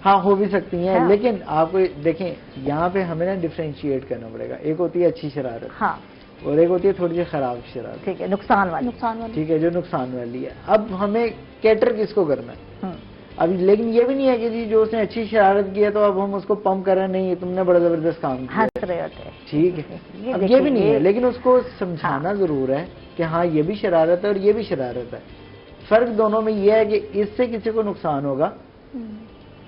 ہاں ہو بھی سکتی ہیں، ہاں. لیکن آپ کو دیکھیں یہاں پہ ہمیں نا ڈفرینشیٹ کرنا پڑے گا. ایک ہوتی ہے اچھی شرارت ہاں اور ایک ہوتی ہے تھوڑی سی خراب شرارت. ٹھیک ہے، نقصان والی. نقصان والی. ٹھیک ہے، جو نقصان والی ہے. اب ہمیں کیٹر کس کو کرنا ہے؟ ہوں. اب لیکن یہ بھی نہیں ہے کہ جی جو اس نے اچھی شرارت کی ہے تو اب ہم اس کو پمپ کر رہے ہیں، نہیں تم نے بڑا زبردست کام کیا. ہنس رہے ہوتے ہیں. ٹھیک ہے، اب دیکھیں، یہ بھی نہیں ہے، لیکن اس کو سمجھانا ضرور ہے کہ ہاں یہ بھی شرارت ہے اور یہ بھی شرارت ہے. فرق دونوں میں یہ ہے کہ اس سے کسی کو نقصان ہوگا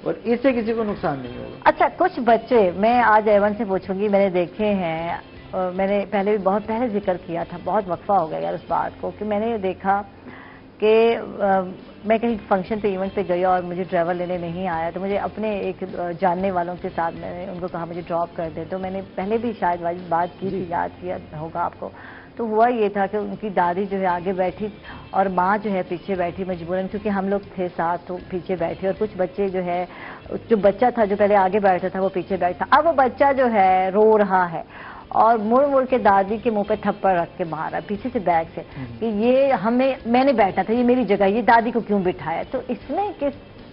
اور اس سے کسی کو نقصان نہیں ہوگا. اچھا کچھ بچے، میں آج ایون سے پوچھوں گی، میں نے دیکھے ہیں اور میں نے پہلے بھی بہت پہلے ذکر کیا تھا، بہت وقفہ ہو گیا یار اس بات کو، کہ میں نے دیکھا کہ میں کہیں فنکشن پہ ایونٹ پہ گئی اور مجھے ڈرائیور لینے نہیں آیا تو مجھے اپنے ایک جاننے والوں کے ساتھ میں نے ان کو کہا مجھے ڈراپ کر دے. تو میں نے پہلے بھی شاید بات کی تھی، یاد کیا ہوگا آپ کو. تو ہوا یہ تھا کہ ان کی دادی جو ہے آگے بیٹھی اور ماں جو ہے پیچھے بیٹھی مجبوراً، کیونکہ ہم لوگ تھے ساتھ تو پیچھے بیٹھے، اور کچھ بچے جو ہے، جو بچہ تھا جو پہلے آگے بیٹھا تھا وہ پیچھے بیٹھا. اب وہ بچہ جو ہے رو رہا ہے اور مڑ مڑ کے دادی کے منہ پہ تھپڑ رکھ کے مارا پیچھے سے بیگ سے کہ یہ میں نے بیٹھا تھا، یہ میری جگہ، یہ دادی کو کیوں بٹھایا. تو اس میں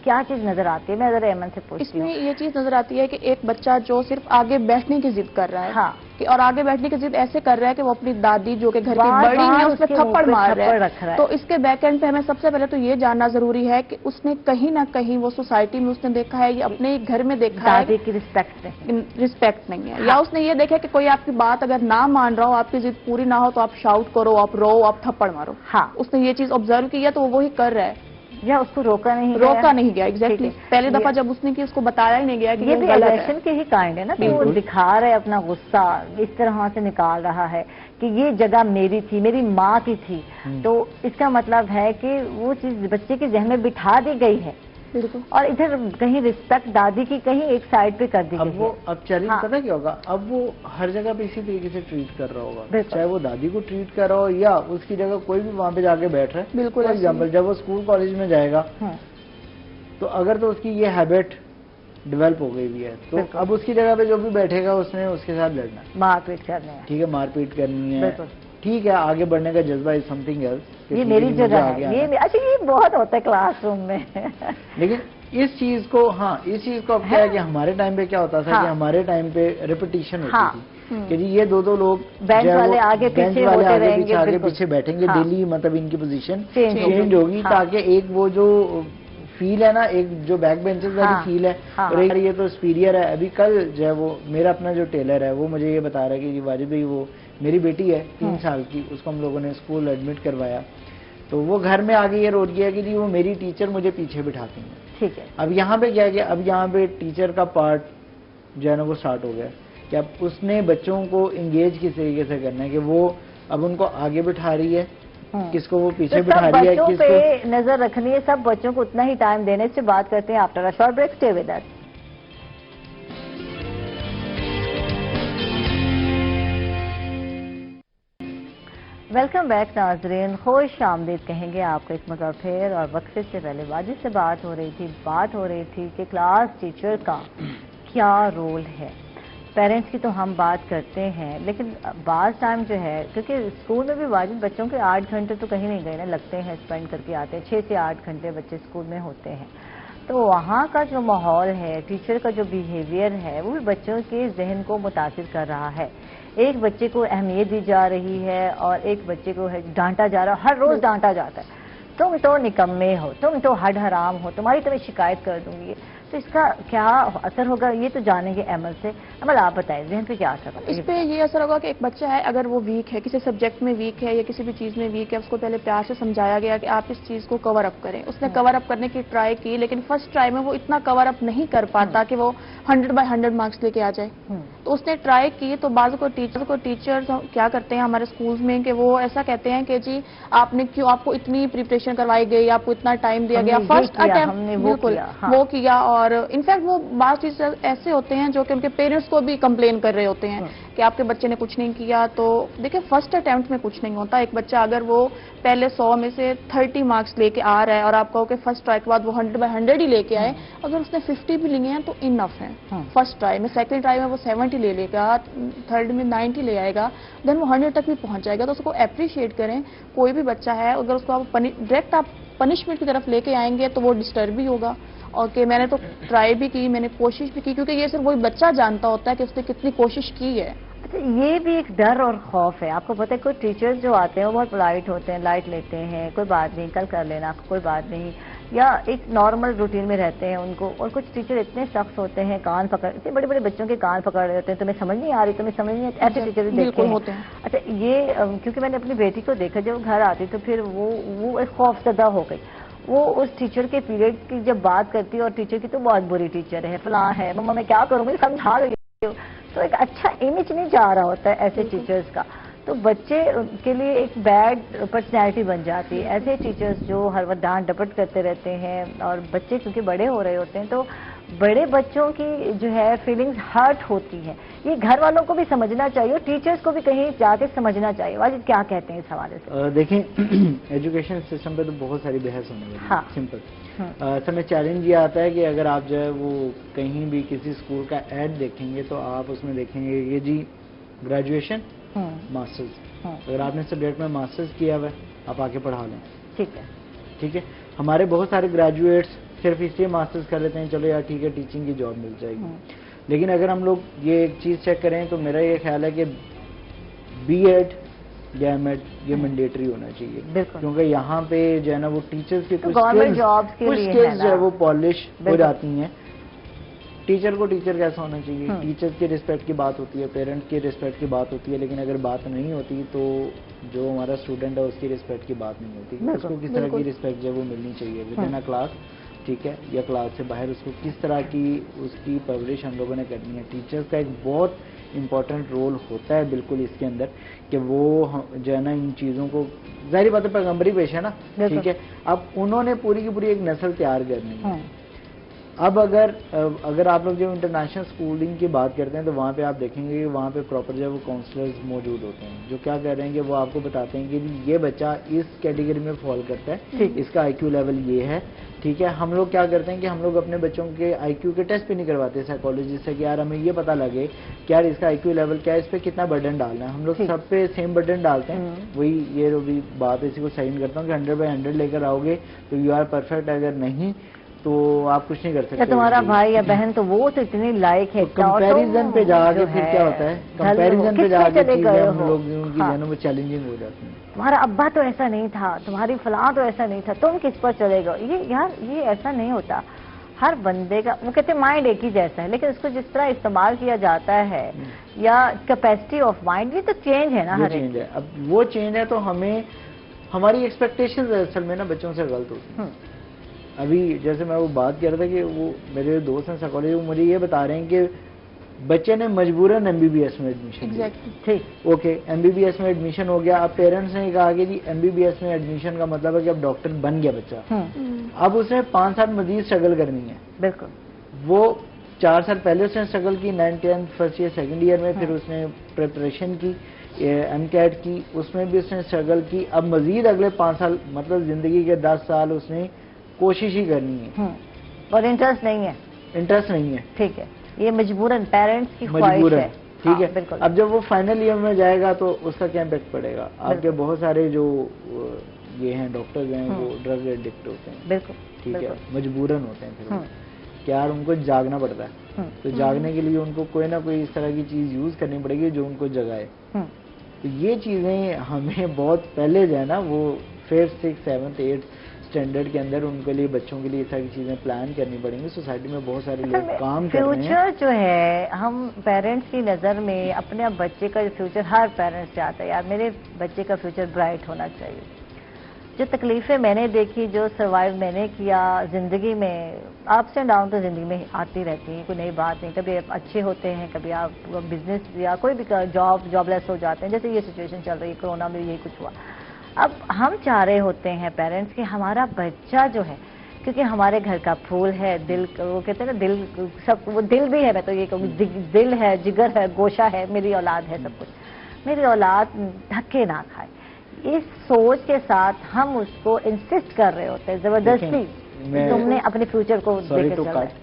کیا چیز نظر آتی ہے؟ میں ذرا ایمن سے اس پوچھتی ہوں. میں یہ چیز نظر آتی ہے کہ ایک بچہ جو صرف آگے بیٹھنے کی ضد کر رہا ہے، ہاں. اور آگے بیٹھنے کی ضد ایسے کر رہا ہے کہ وہ اپنی دادی جو کہ گھر کی بار بڑی بار ہے اس اس پہ کے منہ تھپڑ پہ مار تھپڑ رکھ رہا ہے. تو اس کے بیک اینڈ پہ ہمیں سب سے پہلے تو یہ جاننا ضروری ہے کہ اس نے کہیں نہ کہیں وہ سوسائٹی میں اس نے دیکھا ہے یا اپنے گھر میں دیکھا ہے دادی کی رسپیکٹ نہیں. رسپیکٹ نہیں ہے، یا اس نے یہ دیکھا کہ کوئی آپ کی بات اگر نہ مان رہا ہو، آپ کی ضد پوری نہ ہو تو آپ شاؤٹ کرو، آپ رو، آپ تھپڑ مارو. ہاں. اس نے یہ چیز آبزرو کی ہے تو وہ وہی کر رہا ہے. یا اس کو روکا نہیں گیا. ایگزیکٹلی پہلی دفعہ جب اس نے کی اس کو بتایا ہی نہیں گیا کہ یہ بھی غلط ہے. ایگریشن کے ہی کائنڈ ہے نا، کہ وہ دکھا رہا ہے اپنا غصہ، اس طرح سے نکال رہا ہے کہ یہ جگہ میری تھی، میری ماں کی تھی. تو اس کا مطلب ہے کہ وہ چیز بچے کے ذہن میں بٹھا دی گئی ہے. بالکل. اور ادھر کہیں رسپیکٹ دادی کی کہیں ایک سائڈ پہ کر دی گئی ہے. اب چیلنج پتہ کیا ہوگا؟ اب وہ ہر جگہ پہ اسی طریقے سے ٹریٹ کر رہا ہوگا، چاہے وہ دادی کو ٹریٹ کر رہا ہو یا اس کی جگہ کوئی بھی وہاں پہ جا کے بیٹھ رہا ہے. بالکل. فار ایگزامپل جب وہ اسکول کالج میں جائے گا تو اگر تو اس کی یہ ہیبٹ ڈیولپ ہو گئی بھی ہے تو اب اس کی جگہ پہ جو بھی بیٹھے گا اس نے اس کے ساتھ لڑنا ہے، مار پیٹ کرنے ہے. ٹھیک ہے، مار پیٹ کرنی ہے. بالکل. ٹھیک ہے، آگے بڑھنے کا جذبہ از سم تھنگ ایلس. یہ میری جگہ ہے، یہ اچھا یہ بہت ہوتا ہے کلاس روم میں. لیکن اس چیز کو اب کیا ہے کہ ہمارے ٹائم پہ کیا ہوتا تھا کہ ہمارے ٹائم پہ ریپیٹیشن ہوتی تھی کہ جی یہ دو لوگ بینچ والے آگے پیچھے ہوتے رہیں گے، آگے پیچھے بیٹھیں گے ڈیلی، مطلب ان کی پوزیشن چینج ہوگی تاکہ ایک وہ جو فیل ہے نا، ایک جو بیک بینچز والی فیل ہے اور ایک یہ تو سپیریئر ہے. ابھی کل جو ہے وہ میرا اپنا جو ٹیلر ہے وہ مجھے یہ بتا رہا ہے کہ جی واجد بھائی وہ میری بیٹی ہے 3 سال کی، اس کو ہم لوگوں نے اسکول ایڈمٹ کروایا تو وہ گھر میں آگے یہ رو رہی ہے کہ جی وہ میری ٹیچر مجھے پیچھے بٹھاتی ہیں. ٹھیک ہے. اب یہاں پہ کیا کہ اب یہاں پہ ٹیچر کا پارٹ جو ہے نا وہ سٹارٹ ہو گیا کہ اب اس نے بچوں کو انگیج کس طریقے سے کرنا ہے کہ وہ اب ان کو آگے بٹھا رہی ہے، کس کو وہ پیچھے بٹھا رہی ہے، بچوں کس پہ کو نظر رکھنی ہے. سب بچوں کو اتنا ہی ٹائم دینے سے بات کرتے ہیں after a short break. Stay with us. Welcome back ناظرین، خوش آمدید کہیں گے آپ کو ایک مرتبہ پھر. اور وقفے سے پہلے واجد سے بات ہو رہی تھی کہ کلاس ٹیچر کا کیا رول ہے. پیرنٹس کی تو ہم بات کرتے ہیں لیکن بعض ٹائم جو ہے، کیونکہ اسکول میں بھی واجد بچوں کے 8 گھنٹے تو کہیں نہیں گئے نا، لگتے ہیں اسپینڈ کر کے آتے ہیں. 6 سے 8 گھنٹے بچے اسکول میں ہوتے ہیں. تو وہاں کا جو ماحول ہے، ٹیچر کا جو بیہیویئر ہے، وہ بھی بچوں کے ذہن کو متاثر کر رہا ہے. ایک بچے کو اہمیت دی جا رہی ہے اور ایک بچے کو ڈانٹا جا رہا ہے. ہر روز ڈانٹا جاتا ہے، تم تو نکمے ہو، تم تو ہڈ حرام ہو، تمہاری تو میں شکایت کر دوں گی. تو اس کا کیا اثر ہوگا یہ تو جانیں گے ایمل سے. ایمل آپ بتائیں ذہن پہ کیا اثر ہوگا؟ اس پہ یہ اثر ہوگا کہ ایک بچہ ہے اگر وہ ویک ہے، کسی سبجیکٹ میں ویک ہے یا کسی بھی چیز میں ویک ہے، اس کو پہلے پیار سے سمجھایا گیا کہ آپ اس چیز کو کور اپ کریں. اس نے کور اپ کرنے کی ٹرائی کی لیکن فرسٹ ٹرائی میں وہ اتنا کور اپ نہیں کر پاتا کہ وہ 100/100 مارکس لے کے آ جائے. تو اس نے ٹرائی کی تو بعض کو ٹیچر کیا کرتے ہیں ہمارے اسکولز میں کہ وہ ایسا کہتے ہیں کہ جی آپ نے کیوں، آپ کو اتنی پریپریشن کروائی گئی، آپ کو اتنا ٹائم دیا گیا، فرسٹ اٹیمپٹ بالکل وہ کیا اور اور انفیکٹ وہ بعض ٹیچر ایسے ہوتے ہیں جو کہ ان کے پیرنٹس کو بھی کمپلین کر رہے ہوتے ہیں کہ آپ کے بچے نے کچھ نہیں کیا. تو دیکھیں فرسٹ اٹیمپٹ میں کچھ نہیں ہوتا. ایک بچہ اگر وہ پہلے 100 میں سے 30 مارکس لے کے آ رہا ہے اور آپ کہو کہ فرسٹ ٹرائی کے بعد وہ 100/100 ہی لے کے آئے, اگر اس نے 50 بھی لیے ہیں تو انف ہے فرسٹ ٹرائی میں. سیکنڈ ٹرائی میں وہ 70 لے گا, تھرڈ میں 90 لے آئے گا, دین وہ 100 تک بھی پہنچ جائے گا. تو اس کو اپریشیٹ کریں. کوئی بھی بچہ ہے اگر اس کو آپ ڈائریکٹ آپ پنشمنٹ کی طرف لے کے آئیں گے تو وہ ڈسٹرب بھی ہوگا, اور کہ میں نے تو ٹرائی بھی کی, میں نے کوشش بھی کی, کیونکہ یہ صرف وہی بچہ جانتا ہوتا ہے کہ اس نے کتنی کوشش کی ہے. اچھا, یہ بھی ایک ڈر اور خوف ہے. آپ کو پتہ ہے کوئی ٹیچرز جو آتے ہیں وہ بہت پولائٹ ہوتے ہیں, لائٹ لیتے ہیں, کوئی بات نہیں, کل کر لینا, کوئی بات نہیں, یا ایک نارمل روٹین میں رہتے ہیں ان کو. اور کچھ ٹیچر اتنے سخت ہوتے ہیں, کان پکڑ, اتنے بڑے بڑے بچوں کے کان پکڑ رہے ہوتے ہیں, تمہیں سمجھ نہیں آ رہی, تمہیں سمجھ نہیں آتی, ایسے ٹیچر دیکھے ہوتے ہیں. اچھا, یہ کیونکہ میں نے اپنی بیٹی کو دیکھا, جب وہ گھر آتی تو پھر وہ ایک خوف زدہ ہو گئی. وہ اس ٹیچر کے پیریڈ کی جب بات کرتی ہے, اور ٹیچر کی تو بہت بری ٹیچر ہے, فلاں ہے, مما میں کیا کروں, مجھے سمجھا رہی ہوں. تو ایک اچھا امیج نہیں جا رہا ہوتا ہے ایسے ٹیچرز کا. تو بچے کے لیے ایک بیڈ پرسنالٹی بن جاتی ہے. ایسے ٹیچرز جو ہر وقت ڈانٹ ڈپٹ کرتے رہتے ہیں, اور بچے کیونکہ بڑے ہو رہے ہوتے ہیں تو بڑے بچوں کی جو ہے فیلنگز ہرٹ ہوتی ہیں. یہ گھر والوں کو بھی سمجھنا چاہیے, اور ٹیچرز کو بھی کہیں جا کے سمجھنا چاہیے. واجد کیا کہتے ہیں اس حوالے سے؟ دیکھیں ایجوکیشن سسٹم پہ تو بہت ساری بحث ہونے والی ہے. سمپل اصل میں چیلنج یہ آتا ہے کہ اگر آپ جو ہے وہ کہیں بھی کسی اسکول کا ایڈ دیکھیں گے تو آپ اس میں دیکھیں گے یہ جی گریجویشن ماسٹرز, اگر آپ نے سبجیکٹ میں ماسٹرز کیا ہوا ہے آپ آ کے پڑھا لیں. ٹھیک ہے. ہمارے بہت سارے گریجویٹس صرف اس لیے ماسٹرز کر لیتے ہیں, چلو یار ٹھیک ہے ٹیچنگ کی جاب مل جائے گی. لیکن اگر ہم لوگ یہ ایک چیز چیک کریں تو میرا یہ خیال ہے کہ بی ایڈ یا ایم ایڈ یہ مینڈیٹری ہونا چاہیے, کیونکہ یہاں پہ جو ہے نا وہ ٹیچرز کی کچھ اسکلز جو ہے وہ پالش ہو جاتی ہیں. ٹیچر کو ٹیچر کیسا ہونا چاہیے, ٹیچرز کی رسپیکٹ کی بات ہوتی ہے, پیرنٹس کی رسپیکٹ کی بات ہوتی ہے, لیکن اگر بات نہیں ہوتی تو جو ہمارا اسٹوڈنٹ ہے اس کی رسپیکٹ کی بات نہیں ہوتی. اس کو کس طرح کی رسپیکٹ جو ہے وہ ملنی چاہیے ود ان اے کلاس, ٹھیک ہے, یا کلاس سے باہر اس کو کس طرح کی اس کی پرورش ہم لوگوں نے کرنی ہے. ٹیچرز کا ایک بہت امپورٹنٹ رول ہوتا ہے بالکل اس کے اندر کہ وہ جو ہے نا ان چیزوں کو, ظاہری بات ہے پیغمبری پیش ہے نا, ٹھیک ہے. اب انہوں نے پوری کی پوری ایک نسل تیار کرنی ہے. اب اگر آپ لوگ جو انٹرنیشنل اسکولنگ کی بات کرتے ہیں تو وہاں پہ آپ دیکھیں گے کہ وہاں پہ پراپر جو ہے وہ کاؤنسلرز موجود ہوتے ہیں جو کیا کہہ رہے ہیں کہ وہ آپ کو بتاتے ہیں کہ یہ بچہ اس کیٹیگری میں فال کرتا ہے, اس کا آئی کیو لیول یہ ہے, ٹھیک ہے. ہم لوگ کیا کرتے ہیں کہ ہم لوگ اپنے بچوں کے آئی کیو کے ٹیسٹ بھی نہیں کرواتے سائیکالوجسٹ سے کہ یار ہمیں یہ پتہ لگے کہ یار اس کا آئی کیو لیول کیا ہے, اس پہ کتنا برڈن ڈالنا ہے. ہم لوگ سب پہ سیم برڈن ڈالتے ہیں. وہی یہ بھی بات اسی کو سائن کرتا ہوں کہ 100/100 لے کر آؤ گے تو یو آر پرفیکٹ, اگر نہیں تو آپ کچھ نہیں کر سکتے. تمہارا بھائی یا بہن تو وہ تو اتنی لائق ہے, کمپیریزن پہ جا کے پھر کیا ہوتا ہے, کمپیریزن پہ جا کے چیزیں ہم لوگوں کی جو ہے نا وہ چیلنجنگ ہو جاتی ہیں. تمہارا ابا تو ایسا نہیں تھا, تمہاری فلاں تو ایسا نہیں تھا, تم کس پر چلے گا. یہ ایسا نہیں ہوتا. ہر بندے کا, وہ کہتے ہیں مائنڈ ایک ہی جیسا ہے, لیکن اس کو جس طرح استعمال کیا جاتا ہے یا کیپیسٹی آف مائنڈ, یہ تو چینج ہے نا. ہر چینج ہے. اب وہ چینج ہے تو ہمیں ہماری ایکسپیکٹیشنز اصل میں نا بچوں سے غلط ہوتی ہیں. ابھی جیسے میں وہ بات کر رہا تھا کہ وہ میرے دوست ہیں سائیکالوجسٹ, وہ مجھے یہ بتا رہے ہیں کہ بچے نے مجبوراً ایم بی بی ایس میں ایڈمیشن لیا. ٹھیک, okay, M B B S میں ایڈمیشن ہو گیا. اب پیرنٹس نے کہا کہ جی ایم بی بی ایس میں ایڈمیشن کا مطلب ہے کہ اب ڈاکٹر بن گیا بچہ. اب اس نے 5 سال مزید اسٹرگل کرنی ہے. بالکل. وہ 4 سال پہلے اس نے اسٹرگل کی, 9th 10th first year second year میں, پھر اس نے پریپریشن کی ایم کیٹ کی, اس میں بھی اس نے اسٹرگل کی. اب مزید اگلے 5 سال مطلب زندگی کے 10 سال اس نے کوشش ہی کرنی ہے, اور انٹرسٹ نہیں ہے. ٹھیک ہے, یہ مجبوراً پیرنٹس کی خواہش ہے. ٹھیک ہے. اب جب وہ فائنل ایئر میں جائے گا تو اس کا کیا امپیکٹ پڑے گا. آپ کے بہت سارے جو یہ ہیں ڈاکٹرز ہیں وہ ڈرگ ایڈکٹ ہوتے ہیں. بالکل. ٹھیک ہے, مجبوراً ہوتے ہیں پھر کہ یار ان کو جاگنا پڑتا ہے, تو جاگنے کے لیے ان کو کوئی نہ کوئی اس طرح کی چیز یوز کرنی پڑے گی جو ان کو جگائے. تو یہ چیزیں ہمیں بہت پہلے جو ہے نا وہ 5th 6th 7th 8th standard کے اندر ان کے لیے بچوں کے لیے اس طرح کی چیزیں پلان کرنی پڑیں گی. سوسائٹی میں بہت سارے لوگ کام کر رہے ہیں. فیوچر جو ہے ہم پیرنٹس کی نظر میں اپنے بچے کا فیوچر, ہر پیرنٹس چاہتا ہے یار میرے بچے کا فیوچر برائٹ ہونا چاہیے. جو تکلیفیں میں نے دیکھی, جو سروائیو میں نے کیا زندگی میں, اپس اینڈ ڈاؤن تو زندگی میں آتی رہتی ہیں, کوئی نئی بات نہیں. کبھی آپ اچھے ہوتے ہیں, کبھی آپ بزنس یا کوئی بھی جاب لیس ہو جاتے ہیں, جیسے یہ سچویشن چل رہی ہے, کورونا میں یہی کچھ ہوا. اب ہم چاہ رہے ہوتے ہیں پیرنٹس کہ ہمارا بچہ جو ہے کیونکہ ہمارے گھر کا پھول ہے دل، وہ کہتے ہیں نا دل، سب وہ دل بھی ہے، میں تو یہ کہوں گی دل ہے، جگر ہے، گوشہ ہے، میری اولاد ہے، سب کچھ، میری اولاد دھکے نہ کھائے، اس سوچ کے ساتھ ہم اس کو انسسٹ کر رہے ہوتے ہیں زبردستی، تم نے اپنے فیوچر کو دیکھ کے چلنا ہے۔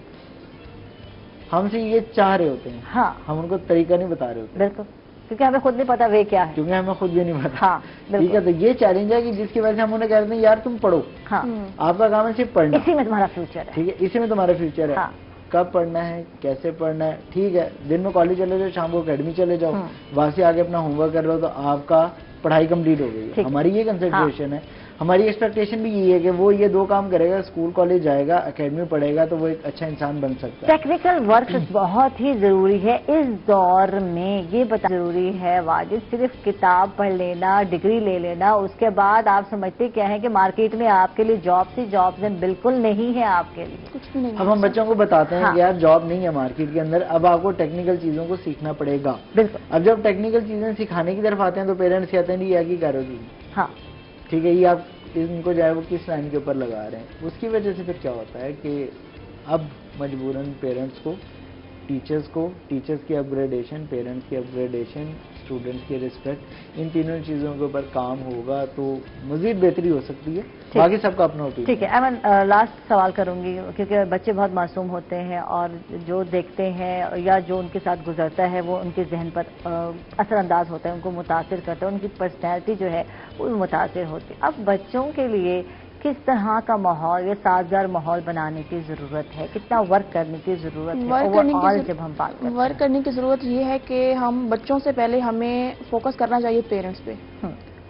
ہم سے یہ چاہ رہے ہوتے ہیں، ہاں ہم ان کو طریقہ نہیں بتا رہے ہوتے، بالکل، کیونکہ ہمیں خود نہیں پتا وہ کیا ہے، کیونکہ ہمیں خود بھی نہیں پتا۔ ہاں ٹھیک ہے، بالکل، تو یہ چیلنج ہے کہ جس کی وجہ سے ہم انہیں کہتے ہیں یار تم پڑھو، ہاں آپ کا کام ہے صرف پڑھنا، اسی میں تمہارا فیوچر ہے، ٹھیک ہے، اسی میں تمہارا فیوچر ہے۔ ہاں کب پڑھنا ہے، کیسے پڑھنا ہے، ٹھیک ہے، دن میں کالج چلے جاؤ، شام کو اکیڈمی چلے جاؤ، وہاں سے آگے اپنا ہوم ورک کر لو تو آپ کا پڑھائی کمپلیٹ ہو گئی ہے۔ ہماری یہ کنسنٹریشن ہے، ہماری ایکسپیکٹیشن بھی یہی ہے کہ وہ یہ دو کام کرے گا، اسکول کالج جائے گا، اکیڈمی پڑھے گا تو وہ ایک اچھا انسان بن سکتا ہے۔ ٹیکنیکل ورک بہت ہی ضروری ہے اس دور میں، یہ بتا ضروری ہے واجد، صرف کتاب پڑھ لینا، ڈگری لے لینا، اس کے بعد آپ سمجھتے کیا ہے کہ مارکیٹ میں آپ کے لیے جابس ہی جابس ہیں، بالکل نہیں ہے آپ کے لیے، کچھ بھی نہیں ہے۔ اب ہم بچوں کو بتاتے ہیں ہاں۔ کہ یار جاب نہیں ہے مارکیٹ کے اندر، اب آپ کو ٹیکنیکل چیزوں کو سیکھنا پڑے گا۔ بالکل، اب جب ٹیکنیکل چیزیں سکھانے کی طرف آتے ہیں تو پیرنٹس کہتے ہیں جی یہ کی کر رہے ہو جی، ہاں ٹھیک ہے، یہ آپ ان کو جائے وہ کس لائن کے اوپر لگا رہے ہیں۔ اس کی وجہ سے پھر کیا ہوتا ہے کہ اب مجبوراً پیرنٹس کو، ٹیچرز کی اپ گریڈیشن، پیرنٹس کی اپ گریڈیشن، اسٹوڈنٹس کی ریسپیکٹ، ان تینوں چیزوں کے اوپر کام ہوگا تو مزید بہتری ہو سکتی ہے۔ باقی سب کا اپنا اوپینین۔ ٹھیک ہے، ایمن لاسٹ سوال کروں گی، کیونکہ بچے بہت معصوم ہوتے ہیں اور جو دیکھتے ہیں یا جو ان کے ساتھ گزرتا ہے وہ ان کے ذہن پر اثر انداز ہوتا ہے، ان کو متاثر کرتا ہے، ان کی پرسنالٹی جو ہے وہ متاثر ہوتی ہے۔ اب بچوں کے لیے کس طرح کا ماحول یا سازگار ماحول بنانے کی ضرورت ہے، کتنا ورک کرنے کی ضرورت ہے اوور آل جب ہم بات کرتے ہیں؟ ورک کرنے کی ضرورت یہ ہے کہ ہم بچوں سے پہلے ہمیں فوکس کرنا چاہیے پیرنٹس پہ۔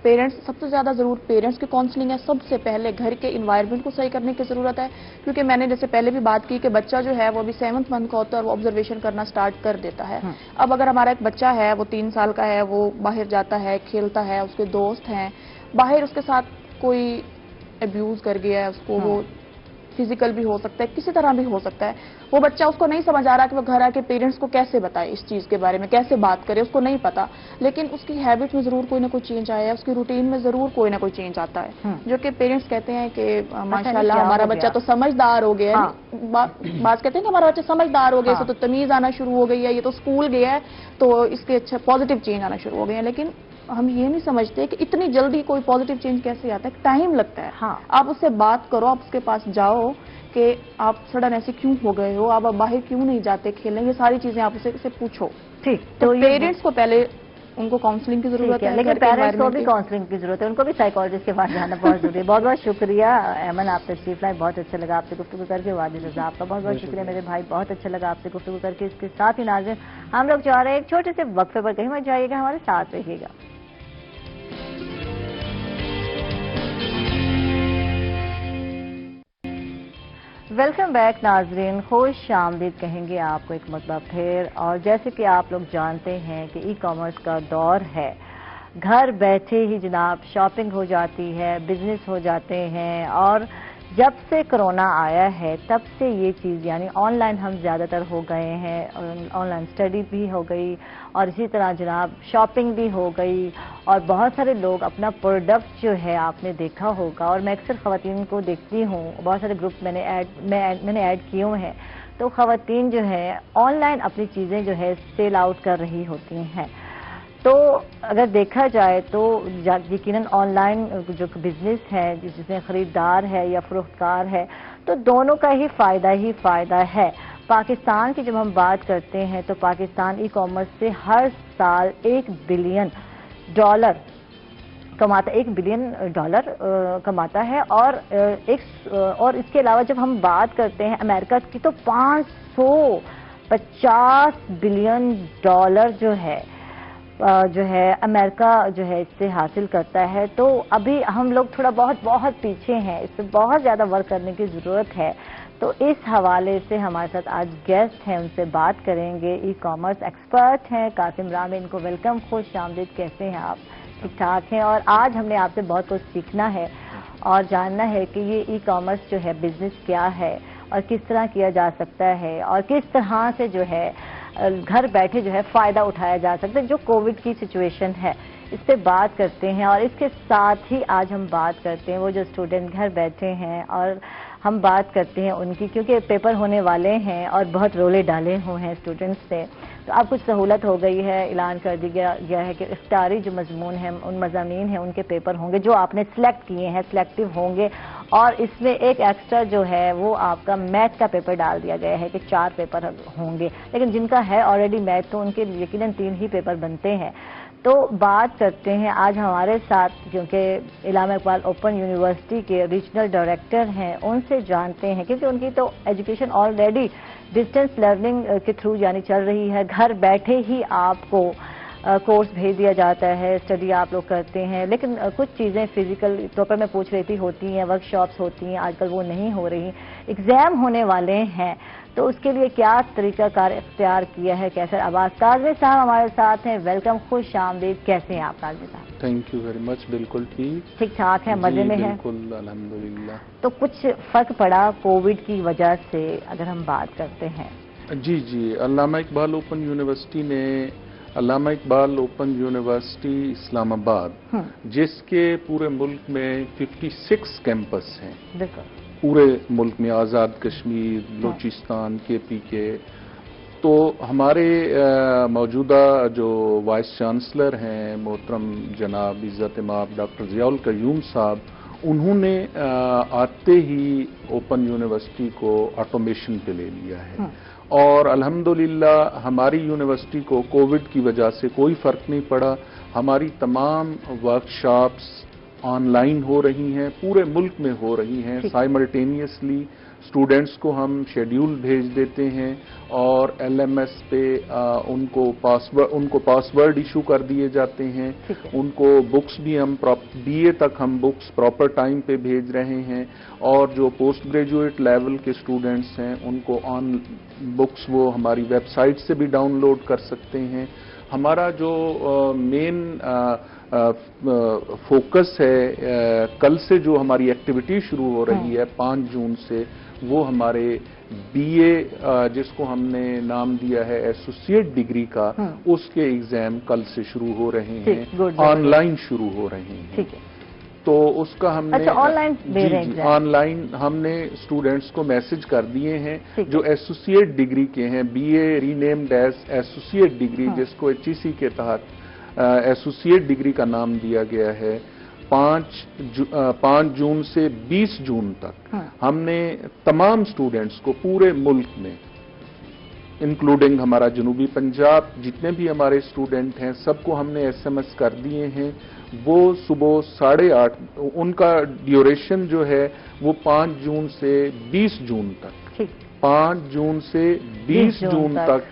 پیرنٹس سب سے زیادہ ضرور پیرنٹس کی کاؤنسلنگ ہے، سب سے پہلے گھر کے انوائرمنٹ کو صحیح کرنے کی ضرورت ہے، کیونکہ میں نے جیسے پہلے بھی بات کی کہ بچہ جو ہے وہ بھی 7th منتھ کا ہوتا ہے اور وہ آبزرویشن کرنا سٹارٹ کر دیتا ہے۔ اب اگر ہمارا ایک بچہ ہے وہ 3 سال کا ہے، وہ باہر جاتا ہے، کھیلتا ہے، اس کے دوست ہیں، باہر اس کے ساتھ کوئی ابیوز کر گیا ہے، اس کو وہ فزیکل بھی ہو سکتا ہے، کسی طرح بھی ہو سکتا ہے، وہ بچہ اس کو نہیں سمجھ آ رہا کہ وہ گھر آ کے پیرنٹس کو کیسے بتائے اس چیز کے بارے میں، کیسے بات کرے، اس کو نہیں پتا، لیکن اس کی ہیبٹ میں ضرور کوئی نہ کوئی چینج آیا ہے، اس کی روٹین میں ضرور کوئی نہ کوئی چینج آتا ہے، جو کہ پیرنٹس کہتے ہیں کہ ماشاءاللہ ہمارا بچہ تو سمجھدار ہو گیا ہے۔ بعض کہتے ہیں کہ ہمارا بچہ سمجھدار ہو گیا، اسے تو تمیز آنا شروع ہو گئی ہے، یہ تو اسکول گیا ہے تو اس کے اچھا پازیٹیو چینج آنا شروع ہو گئے ہیں، لیکن ہم یہ نہیں سمجھتے کہ اتنی جلدی کوئی پازیٹیو چینج کیسے آتا ہے، ٹائم لگتا ہے۔ آپ اس سے بات کرو، آپ اس کے پاس جاؤ کہ آپ سڈن ایسے کیوں ہو گئے ہو، آپ باہر کیوں نہیں جاتے کھیلنے، یہ ساری چیزیں آپ اسے پوچھو۔ ٹھیک، تو پیرنٹس کو پہلے ان کو کاؤنسلنگ کی ضرورت ہے، لیکن پیرنٹس کو بھی کاؤنسلنگ کی ضرورت ہے، ان کو بھی سائیکالوجسٹ کے پاس جانا بہت ضروری ہے۔ بہت بہت شکریہ ایمن، آپ تشریف لائے، بہت اچھا لگا آپ سے گفتگو کر کے۔ واجد رضا آپ کا بہت بہت شکریہ میرے بھائی، بہت اچھا لگا آپ سے گفتگو کر کے۔ اس کے ساتھ ہی ناظرین ہم لوگ چاہ رہے ہیں ایک چھوٹے سے وقفے پر، کہیں مت جائیے گا، ہمارے ساتھ رہیے گا۔ ویلکم بیک ناظرین، خوش آمدید کہیں گے آپ کو ایک مرتبہ پھر، اور جیسے کہ آپ لوگ جانتے ہیں کہ ای کامرس کا دور ہے، گھر بیٹھے ہی جناب شاپنگ ہو جاتی ہے، بزنس ہو جاتے ہیں، اور جب سے کرونا آیا ہے تب سے یہ چیز یعنی آن لائن ہم زیادہ تر ہو گئے ہیں، آن لائن اسٹڈی بھی ہو گئی اور اسی طرح جناب شاپنگ بھی ہو گئی، اور بہت سارے لوگ اپنا پروڈکٹ جو ہے آپ نے دیکھا ہوگا، اور میں اکثر خواتین کو دیکھتی ہوں، بہت سارے گروپ میں نے ایڈ کیے ہوئے ہیں، تو خواتین جو ہے آن لائن اپنی چیزیں جو ہے سیل آؤٹ کر رہی ہوتی ہیں۔ تو اگر دیکھا جائے تو یقیناً آن لائن جو بزنس ہے جس میں خریدار ہے یا فروختکار ہے تو دونوں کا ہی فائدہ ہے۔ پاکستان کی جب ہم بات کرتے ہیں تو پاکستان ای کامرس سے ہر سال $1 بلین کماتا ہے، اور اس کے علاوہ جب ہم بات کرتے ہیں امریکہ کی تو $550 بلین جو ہے امریکہ جو ہے اس سے حاصل کرتا ہے۔ تو ابھی ہم لوگ تھوڑا بہت پیچھے ہیں، اس پہ بہت زیادہ ورک کرنے کی ضرورت ہے۔ تو اس حوالے سے ہمارے ساتھ آج گیسٹ ہیں، ان سے بات کریں گے، ای کامرس ایکسپرٹ ہیں قاسم رامے، ان کو ویلکم، خوش آمدید، کیسے ہیں آپ؟ ٹھیک ٹھاک ہیں، اور آج ہم نے آپ سے بہت کچھ سیکھنا ہے اور جاننا ہے کہ یہ ای کامرس جو ہے بزنس کیا ہے اور کس طرح کیا جا سکتا ہے، اور کس طرح سے جو ہے گھر بیٹھے جو ہے فائدہ اٹھایا جا سکتا ہے جو کووڈ کی سچویشن ہے اس پہ بات کرتے ہیں. اور اس کے ساتھ ہی آج ہم بات کرتے ہیں وہ جو اسٹوڈنٹ گھر بیٹھے ہیں اور ہم بات کرتے ہیں ان کی, کیونکہ پیپر ہونے والے ہیں اور بہت رولے ڈالے ہوئے ہیں اسٹوڈنٹس سے. تو اب کچھ سہولت ہو گئی ہے, اعلان کر دیا گیا ہے کہ اختیاری جو مضمون ہیں, ان مضامین ہیں, ان کے پیپر ہوں گے جو آپ نے سلیکٹ کیے ہیں, سلیکٹیو ہوں گے. اور اس میں ایک ایکسٹرا جو ہے وہ آپ کا میتھ کا پیپر ڈال دیا گیا ہے کہ 4 پیپر ہوں گے. لیکن جن کا ہے آلریڈی میتھ تو ان کے یقیناً 3 ہی پیپر بنتے ہیں. تو بات کرتے ہیں آج ہمارے ساتھ, کیونکہ علامہ اقبال اوپن یونیورسٹی کے ریجنل ڈائریکٹر ہیں, ان سے جانتے ہیں کیونکہ ان کی تو ایجوکیشن آلریڈی ڈسٹینس لرننگ کے تھرو یعنی چل رہی ہے. گھر بیٹھے ہی آپ کو کورس بھیج دیا جاتا ہے, اسٹڈی آپ لوگ کرتے ہیں. لیکن کچھ چیزیں فزیکل طور پر میں پوچھ رہی تھی ہوتی ہیں, ورک شاپس ہوتی ہیں, آج کل وہ نہیں ہو رہی. ایگزام ہونے والے ہیں تو اس کے لیے کیا طریقہ کار اختیار کیا ہے, کیسے؟ عباس کاظمی صاحب ہمارے ساتھ ہیں, ویلکم, خوش آمدید. کیسے ہیں آپ کاظمی صاحب؟ Thank you very much. بالکل ٹھیک ٹھاک ہے, مزے میں ہیں؟ بالکل الحمدللہ. تو کچھ فرق پڑا کووڈ کی وجہ سے اگر ہم بات کرتے ہیں؟ جی علامہ اقبال اوپن یونیورسٹی نے, علامہ اقبال اوپن یونیورسٹی اسلام آباد, جس کے پورے ملک میں 56 کیمپس ہیں, بالکل پورے ملک میں, آزاد کشمیر, بلوچستان, KP کے. تو ہمارے موجودہ جو وائس چانسلر ہیں محترم جناب عزت مآب ڈاکٹر ضیاء القیوم صاحب, انہوں نے آتے ہی اوپن یونیورسٹی کو آٹومیشن پہ لے لیا ہے. اور الحمدللہ ہماری یونیورسٹی کو کووڈ کی وجہ سے کوئی فرق نہیں پڑا. ہماری تمام ورکشاپس آن لائن ہو رہی ہیں, پورے ملک میں ہو رہی ہیں سائملٹینیسلی. اسٹوڈینٹس کو ہم شیڈیول بھیج دیتے ہیں اور LMS پہ ان کو پاسورڈ ایشو کر دیے جاتے ہیں. ان کو بکس بھی ہم BA تک ہم بکس پراپر ٹائم پہ بھیج رہے ہیں. اور جو پوسٹ گریجویٹ لیول کے اسٹوڈینٹس ہیں ان کو آن بکس وہ ہماری ویب سائٹ سے بھی ڈاؤن لوڈ کر سکتے ہیں. ہمارا جو مین فوکس ہے, کل سے جو ہماری ایکٹیویٹی شروع ہو رہی ہے 5 جون سے, وہ ہمارے BA جس کو ہم نے نام دیا ہے ایسوسیٹ ڈگری کا, اس کے ایگزام کل سے شروع ہو رہے ہیں, آن لائن شروع ہو رہے ہیں. تو اس کا ہم نے آن لائن ہم نے اسٹوڈینٹس کو میسج کر دیے ہیں جو ایسوسیٹ ڈگری کے ہیں, BA ری نیمڈ ایز ایسوسیٹ ڈگری, جس کو HEC کے تحت ایسوسیٹ ڈگری کا نام دیا گیا ہے. 5 جون سے 20 جون تک ہم نے تمام اسٹوڈینٹس کو پورے ملک میں انکلوڈنگ ہمارا جنوبی پنجاب جتنے بھی ہمارے اسٹوڈینٹ ہیں سب کو ہم نے SMS کر دیے ہیں. وہ صبح 8:30 ان کا ڈیوریشن جو ہے وہ 5 جون سے 20 جون تک 5 جون سے 20 جون تک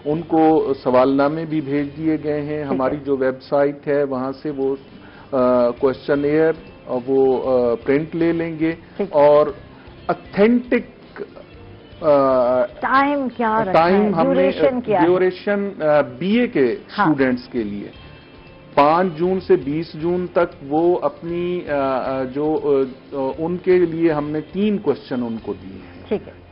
ان کو سوال نامے بھی بھیج دیے گئے ہیں. ہماری جو ویب سائٹ ہے وہاں سے وہ کوشچن ایئر وہ پرنٹ لے لیں گے. اور اتھینٹک ٹائم ہم نے ڈیوریشن BA کے اسٹوڈینٹس کے لیے 5 جون سے 20 جون تک وہ اپنی جو ان کے لیے ہم نے 3 کوشچن ان کو دیے ہیں.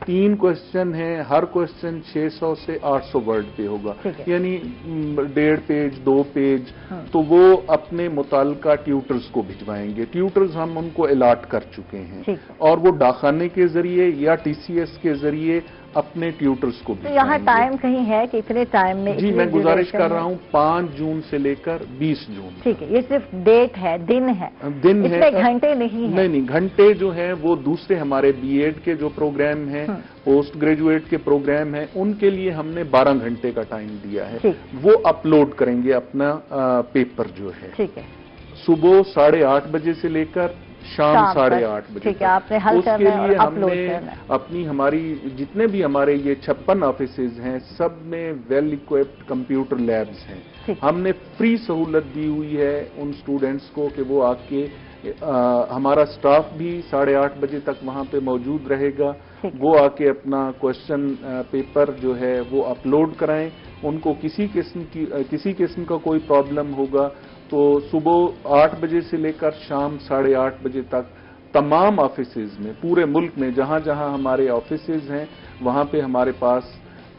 3 کوشچن ہیں, ہر کوشچن 600 سے 800 ورڈ پہ ہوگا, یعنی 1.5 پیج 2 پیج. تو وہ اپنے متعلقہ ٹیوٹرز کو بھجوائیں گے. ٹیوٹرز ہم ان کو الاٹ کر چکے ہیں اور وہ ڈاکخانے کے ذریعے یا TCS کے ذریعے اپنے ٹیوٹرز کو بھجوائیں گے. یہاں ٹائم کہیں ہے کہ اتنے ٹائم میں؟ جی میں گزارش کر رہا ہوں 5 جون سے لے کر 20 جون. ٹھیک ہے, یہ صرف ڈیٹ ہے, دن ہے, اس میں گھنٹے نہیں ہیں. نہیں, گھنٹے جو ہیں وہ دوسرے ہمارے BEd کے جو پروگرام ہیں, پوسٹ گریجویٹ کے پروگرام ہیں, ان کے لیے ہم نے 12 گھنٹے کا ٹائم دیا ہے. وہ اپلوڈ کریں گے اپنا پیپر جو ہے. ٹھیک ہے, صبح 8:30 بجے سے لے کر شام 8:30 بجے. ٹھیک ہے, آپ نے حل اس کے کرنا لیے اور ہم نے اپنی ہماری جتنے بھی ہمارے یہ 56 آفیسز ہیں سب میں ویل اکوپڈ کمپیوٹر لیبز ہیں. ہم نے فری سہولت دی ہوئی ہے ان اسٹوڈینٹس کو کہ وہ آ کے, ہمارا اسٹاف بھی 8:30 بجے تک وہاں پہ موجود رہے گا. وہ آ کے اپنا کوشچن پیپر جو ہے وہ اپلوڈ کرائیں. ان کو کسی قسم کا کوئی پرابلم ہوگا تو صبح 8 بجے سے لے کر شام 8:30 بجے تک تمام آفیسز میں پورے ملک میں جہاں جہاں ہمارے آفیسز ہیں وہاں پہ ہمارے پاس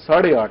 8:30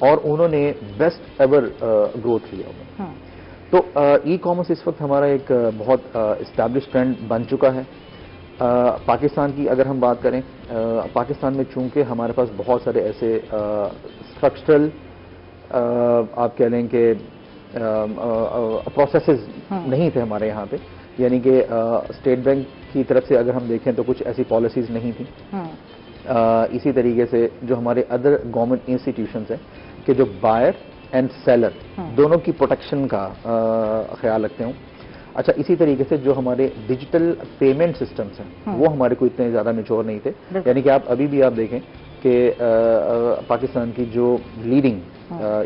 اور انہوں نے بیسٹ ایور گروتھ لیا ہوا. تو ای کامرس اس وقت ہمارا ایک بہت اسٹیبلش ٹرینڈ بن چکا ہے. پاکستان کی اگر ہم بات کریں، پاکستان میں چونکہ ہمارے پاس بہت سارے ایسے اسٹرکچرل آپ کہہ لیں کہ پروسیسز نہیں تھے ہمارے یہاں پہ، یعنی کہ اسٹیٹ بینک کی طرف سے اگر ہم دیکھیں تو کچھ ایسی پالیسیز نہیں تھیں. اسی طریقے سے جو ہمارے ادر گورنمنٹ انسٹیٹیوشنز ہیں کہ جو بائر اینڈ سیلر دونوں کی پروٹیکشن کا خیال رکھتے ہوں. اچھا، اسی طریقے سے جو ہمارے ڈیجیٹل پیمنٹ سسٹمز ہیں وہ ہمارے کو اتنے زیادہ میچور نہیں تھے. یعنی کہ آپ ابھی بھی آپ دیکھیں کہ پاکستان کی جو لیڈنگ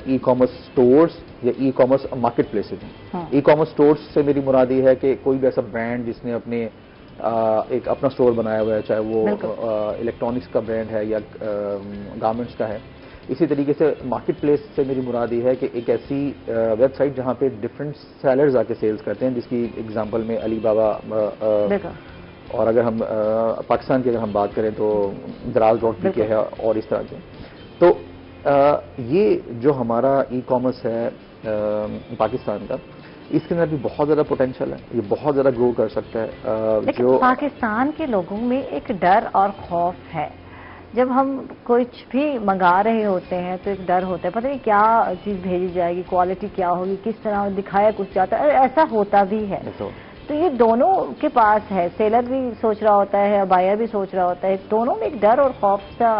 ای کامرس سٹورز یا ای کامرس مارکیٹ پلیسز ہیں، ای کامرس سٹورز سے میری مراد یہ ہے کہ کوئی بھی ایسا برانڈ جس نے اپنے ایک اپنا سٹور بنایا ہوا ہے، چاہے وہ الیکٹرانکس کا برانڈ ہے یا گارمنٹس کا ہے. اسی طریقے سے مارکیٹ پلیس سے میری مراد یہ ہے کہ ایک ایسی ویب سائٹ جہاں پہ ڈفرینٹ سیلرز آ کے سیلز کرتے ہیں، جس کی ایگزامپل میں علی بابا، اور اگر ہم پاکستان کی اگر ہم بات کریں تو دراز.pk ہے اور اس طرح کے. تو یہ جو ہمارا ای کامرس ہے پاکستان کا، اس کے اندر بھی بہت زیادہ پوٹینشیل ہے، یہ بہت زیادہ گرو کر سکتا ہے. لیکن پاکستان کے لوگوں میں ایک ڈر اور خوف ہے. جب ہم کچھ بھی منگا رہے ہوتے ہیں تو ایک ڈر ہوتا ہے، پتہ نہیں کیا چیز بھیجی جائے گی، کوالٹی کیا ہوگی، کس طرح دکھایا کچھ جاتا ہے، ایسا ہوتا بھی ہے. تو یہ دونوں کے پاس ہے، سیلر بھی سوچ رہا ہوتا ہے، بائر بھی سوچ رہا ہوتا ہے، دونوں میں ایک ڈر اور خوف سا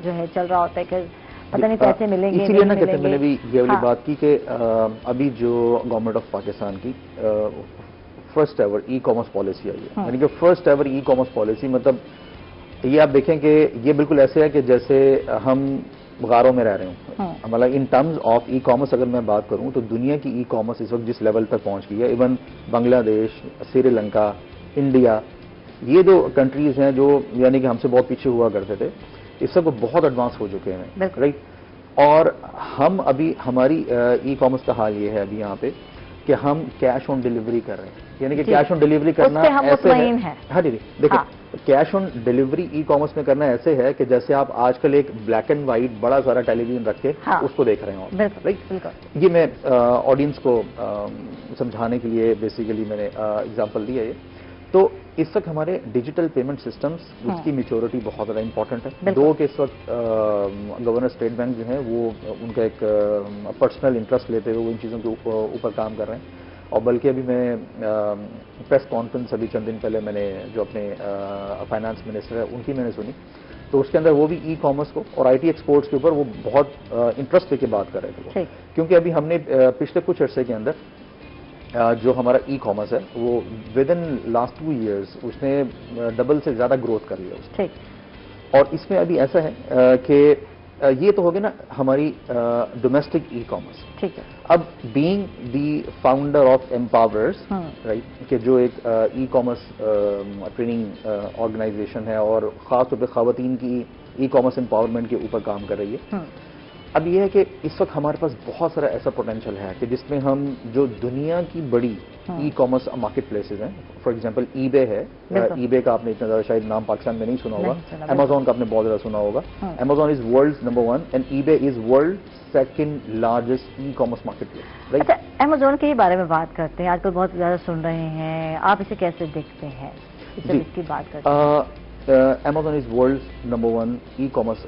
جو ہے چل رہا ہوتا ہے کہ پتہ نہیں پیسے ملیں گے. اسی لیے نا کہتے ہیں، میں نے بھی یہ والی بات کی کہ ابھی جو گورنمنٹ آف پاکستان کی first ever e commerce policy آئی ہے، یعنی کہ first ever e commerce policy, مطلب یہ آپ دیکھیں کہ یہ بالکل ایسے ہے کہ جیسے ہم غاروں میں رہ رہے ہوں. مطلب in terms of e commerce اگر میں بات کروں تو دنیا کی ای کامرس اس وقت جس لیول تک پہنچ گئی ہے، ایون بنگلہ دیش، سری لنکا، انڈیا، یہ جو کنٹریز ہیں جو یعنی کہ ہم سے بہت پیچھے ہوا کرتے تھے، اس سے وہ بہت ایڈوانس ہو چکے ہیں، رائٹ. اور ہم ابھی ہماری ای کامرس کا حال یہ ہے ابھی یہاں پہ کہ ہم کیش آن ڈیلیوری کر رہے ہیں. یعنی کہ کیش آن ڈیلیوری کرنا ایسے ہے، ہاں جی دیکھیں، cash on delivery e commerce میں کرنا ایسے ہے کہ جیسے آپ آج کل ایک بلیک اینڈ وائٹ بڑا سارا ٹیلی ویژن رکھ کے اس کو دیکھ رہے ہوں. یہ میں آڈینس کو سمجھانے کے لیے بیسیکلی میں نے ایگزامپل دیا ہے. تو اس وقت ہمارے ڈیجیٹل پیمنٹ سسٹمز، اس کی میچورٹی بہت زیادہ امپورٹنٹ ہے. دو کہ اس وقت گورنر اسٹیٹ بینک جو ہیں وہ ان کا ایک پرسنل انٹرسٹ لیتے ہوئے وہ ان چیزوں کے اوپر کام کر رہے ہیں. اور بلکہ ابھی میں پریس کانفرنس ابھی چند دن پہلے میں نے جو اپنے فائنانس منسٹر ہے ان کی میں نے سنی، تو اس کے اندر وہ بھی ای کامرس کو اور آئی ٹی ایکسپورٹس کے اوپر وہ بہت انٹرسٹ لے کے بات کر رہے تھے. کیونکہ ابھی ہم نے پچھلے کچھ عرصے کے اندر جو ہمارا ای کامرس ہے وہ ود ان لاسٹ 2 ایئرس اس نے ڈبل سے زیادہ گروتھ کر لیا. اور اس میں ابھی ایسا ہے کہ یہ تو ہوگی نا ہماری ڈومیسٹک ای کامرس. اب being the founder of ایمپاورز، right, کہ جو ایک ای کامرس ٹریننگ آرگنائزیشن ہے اور خاص طور پہ خواتین کی ای کامرس امپاورمنٹ کے اوپر کام کر رہی ہے. اب یہ ہے کہ اس وقت ہمارے پاس بہت سارا ایسا پوٹینشیل ہے کہ جس میں ہم جو دنیا کی بڑی ای کامرس مارکیٹ پلیسز ہیں، فار ایگزامپل ای بے ہے. ای بے کا آپ نے اتنا زیادہ شاید نام پاکستان میں نہیں سنا ہوگا. امیزون کا آپ نے بہت زیادہ سنا ہوگا. Amazon is world number 1 and eBay is world second largest e commerce marketplace. اچھا، امیزون کے ہی بارے میں بات کرتے ہیں، آج کل بہت زیادہ سن رہے ہیں، آپ اسے کیسے دیکھتے ہیں؟ اس کی بات کرتے ہیں. Amazon is world's number 1 e-commerce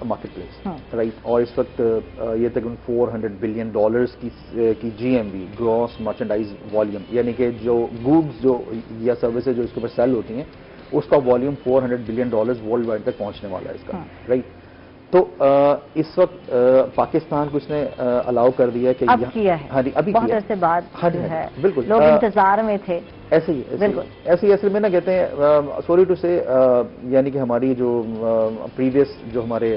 market place, right? اور اس وقت یہ تقریباً $400 billion کی GMV gross merchandise volume، یعنی کہ جو گوڈز جو یا سروسز جو اس کے اوپر سیل ہوتی ہیں اس کا والیوم $400 billion ورلڈ وائڈ تک پہنچنے والا ہے اس کا، رائٹ. تو اس وقت پاکستان کو اس نے الاؤ کر دیا کہ ہاں جی ابھی بہت عرصے بعد ہے، بالکل لوگ انتظار میں تھے. ایسے ہی بالکل ایسے میں نا کہتے ہیں سوری ٹو سے، یعنی کہ ہماری جو پریویس جو ہمارے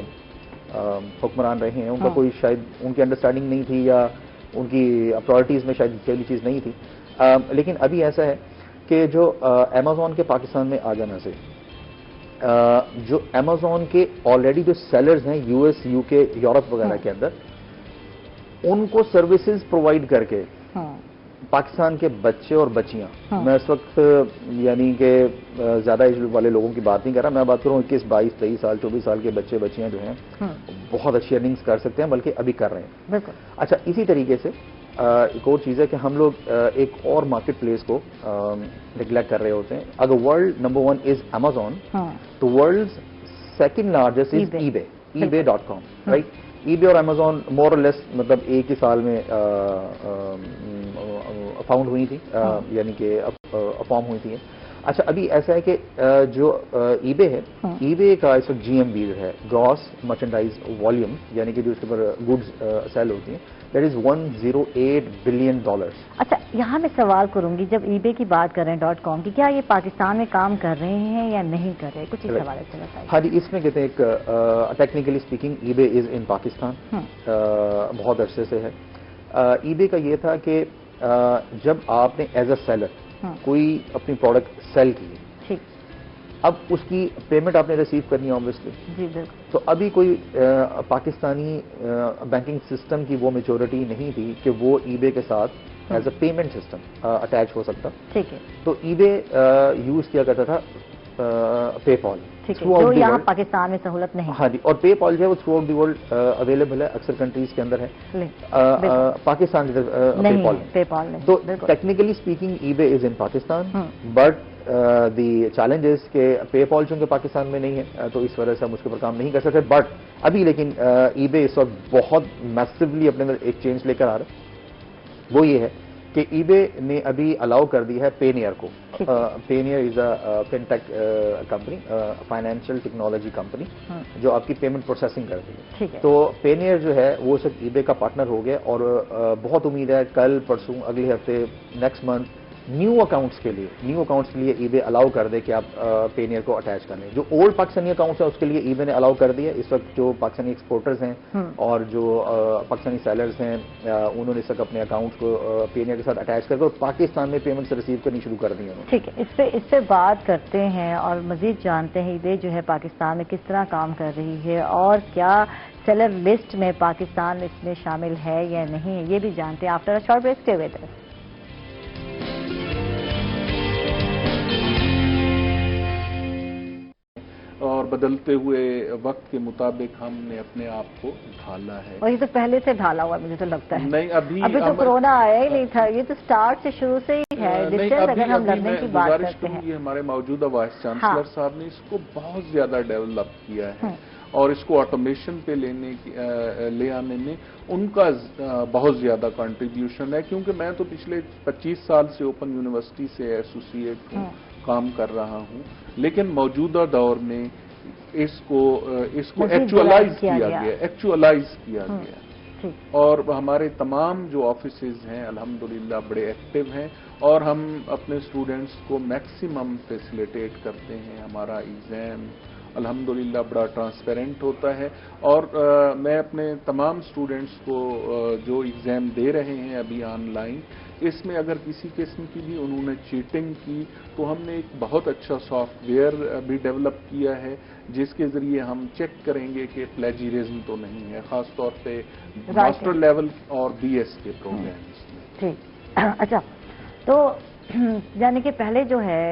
حکمران رہے ہیں ان کا کوئی شاید ان کی انڈرسٹینڈنگ نہیں تھی یا ان کی پرائرٹیز میں شاید پہلی چیز نہیں تھی. لیکن ابھی ایسا ہے کہ جو امیزون کے پاکستان میں آ جانا سے جو امیزون کے آلریڈی جو سیلرز ہیں یو ایس، یو کے، یورپ وغیرہ کے اندر، ان کو سروسز پرووائڈ کر کے پاکستان کے بچے اور بچیاں، میں اس وقت یعنی کہ زیادہ ایج والے لوگوں کی بات نہیں کر رہا، میں بات کروں 21، 22، 23 سال، 24 سال کے بچے بچیاں جو ہیں بہت اچھی ارننگز کر سکتے ہیں، بلکہ ابھی کر رہے ہیں. بالکل. اچھا، اسی طریقے سے ایک اور چیز ہے کہ ہم لوگ ایک اور مارکیٹ پلیس کو نگلیکٹ کر رہے ہوتے ہیں. اگر ورلڈ نمبر 1 از Amazon، تو ورلڈ سیکنڈ لارجسٹ از eBay.com، رائٹ. eBay اور Amazon مور اور لیس مطلب ایک ہی سال میں فاؤنڈ ہوئی تھی، یعنی کہ فارم ہوئی تھی. اچھا، ابھی ایسا ہے کہ جو eBay ہے، eBay کا اس وقت GMV جو ہے، گراس مرچنڈائز والیوم، یعنی کہ جو اس کے اوپر گڈز سیل ہوتی ہیں، دیٹ از $108 بلین. اچھا، یہاں میں سوال کروں گی، جب eBay کی بات کر رہے ہیں .com کی، کیا یہ پاکستان میں کام کر رہے ہیں یا نہیں کر رہے؟ کچھ اس حوالے سے بتائیے. ہاں جی، اس میں کہتے ہیں ایک ٹیکنیکلی اسپیکنگ eBay از ان پاکستان، بہت عرصے سے ہے. eBay کا یہ تھا کہ جب آپ نے ایز اے سیلر کوئی اپنی پروڈکٹ سیل کی، اب اس کی پیمنٹ آپ نے ریسیو کرنی ہے اوبویسلی. جی بالکل. تو ابھی کوئی پاکستانی بینکنگ سسٹم کی وہ میچورٹی نہیں تھی کہ وہ eBay کے ساتھ as a payment system attach ہو سکتا. ٹھیک ہے. تو eBay یوز کیا کرتا تھا پے پال، جو یہاں پاکستان میں سہولت نہیں. ہاں جی، اور پے پال جو ہے وہ through out the world available ہے، اکثر کنٹریز کے اندر ہے. پاکستان پے پال نہیں. تو technically speaking eBay is in Pakistan, but the challenge is کہ پے پال چونکہ پاکستان میں نہیں ہے، تو اس وجہ سے ہم اس کے اوپر کام نہیں کر سکتے. بٹ ابھی لیکن eBay اس وقت بہت میسولی اپنے اندر ایک چینج لے کر آ رہا ہے. وہ یہ ہے کہ eBay نے ابھی الاؤ کر دی ہے پینیئر کو. Payoneer is a fintech company, financial technology company, جو آپ کی پیمنٹ پروسیسنگ کرتی ہے. تو پینیئر جو ہے وہ صرف eBay کا پارٹنر ہو گیا، اور بہت امید ہے کل پرسوں اگلے ہفتے نیکسٹ منتھ نیو اکاؤنٹس کے لیے eBay الاؤ کر دے کہ آپ پینیئر کو اٹیچ کر لیں. جو اولڈ پاکستانی اکاؤنٹس ہیں اس کے لیے eBay نے الاؤ کر دیا. اس وقت جو پاکستانی ایکسپورٹرز ہیں اور جو پاکستانی سیلرز ہیں، انہوں نے اس وقت اپنے اکاؤنٹس کو پینیئر کے ساتھ اٹیچ کر کے اور پاکستان میں پیمنٹس ریسیو کرنی شروع کر دی ہیں. ٹھیک ہے، اس پہ بات کرتے ہیں اور مزید جانتے ہیں eBay جو ہے پاکستان میں کس طرح کام کر رہی ہے، اور کیا سیلر لسٹ میں پاکستان اس میں شامل ہے یا نہیں ہے، یہ بھی جانتے ہیں. After short break stay with us. اور بدلتے ہوئے وقت کے مطابق ہم نے اپنے آپ کو ڈھالا ہے. اور یہ تو پہلے سے ڈھالا ہوا مجھے تو لگتا ہے. نہیں، ابھی تو کورونا آیا ہی نہیں تھا، یہ تو سٹارٹ سے شروع سے ہی ہے. اگر ہم لرننگ کی بات کرتے ہیں، ہمارے موجودہ وائس چانسلر صاحب نے اس کو بہت زیادہ ڈیولپ کیا ہے، اور اس کو آٹومیشن پہ لے آنے میں ان کا بہت زیادہ کنٹریبیوشن ہے. کیونکہ میں تو پچھلے 25 سال سے اوپن یونیورسٹی سے ایسوسیٹ ہوں، کام کر رہا ہوں، لیکن موجودہ دور میں اس کو ایکچوئلائز کیا گیا. اور ہمارے تمام جو آفیسز ہیں الحمدللہ بڑے ایکٹیو ہیں، اور ہم اپنے اسٹوڈنٹس کو میکسیمم فیسیلیٹیٹ کرتے ہیں. ہمارا ایگزام الحمدللہ بڑا ٹرانسپیرنٹ ہوتا ہے، اور میں اپنے تمام اسٹوڈنٹس کو جو ایگزام دے رہے ہیں ابھی آن لائن، اس میں اگر کسی قسم کی بھی انہوں نے چیٹنگ کی تو ہم نے ایک بہت اچھا سافٹ ویئر بھی ڈیولپ کیا ہے، جس کے ذریعے ہم چیک کریں گے کہ پلیجیرزم تو نہیں ہے، خاص طور پہ ماسٹر لیول اور BS کے پروگرامز میں. ٹھیک. اچھا، تو یعنی کہ پہلے جو ہے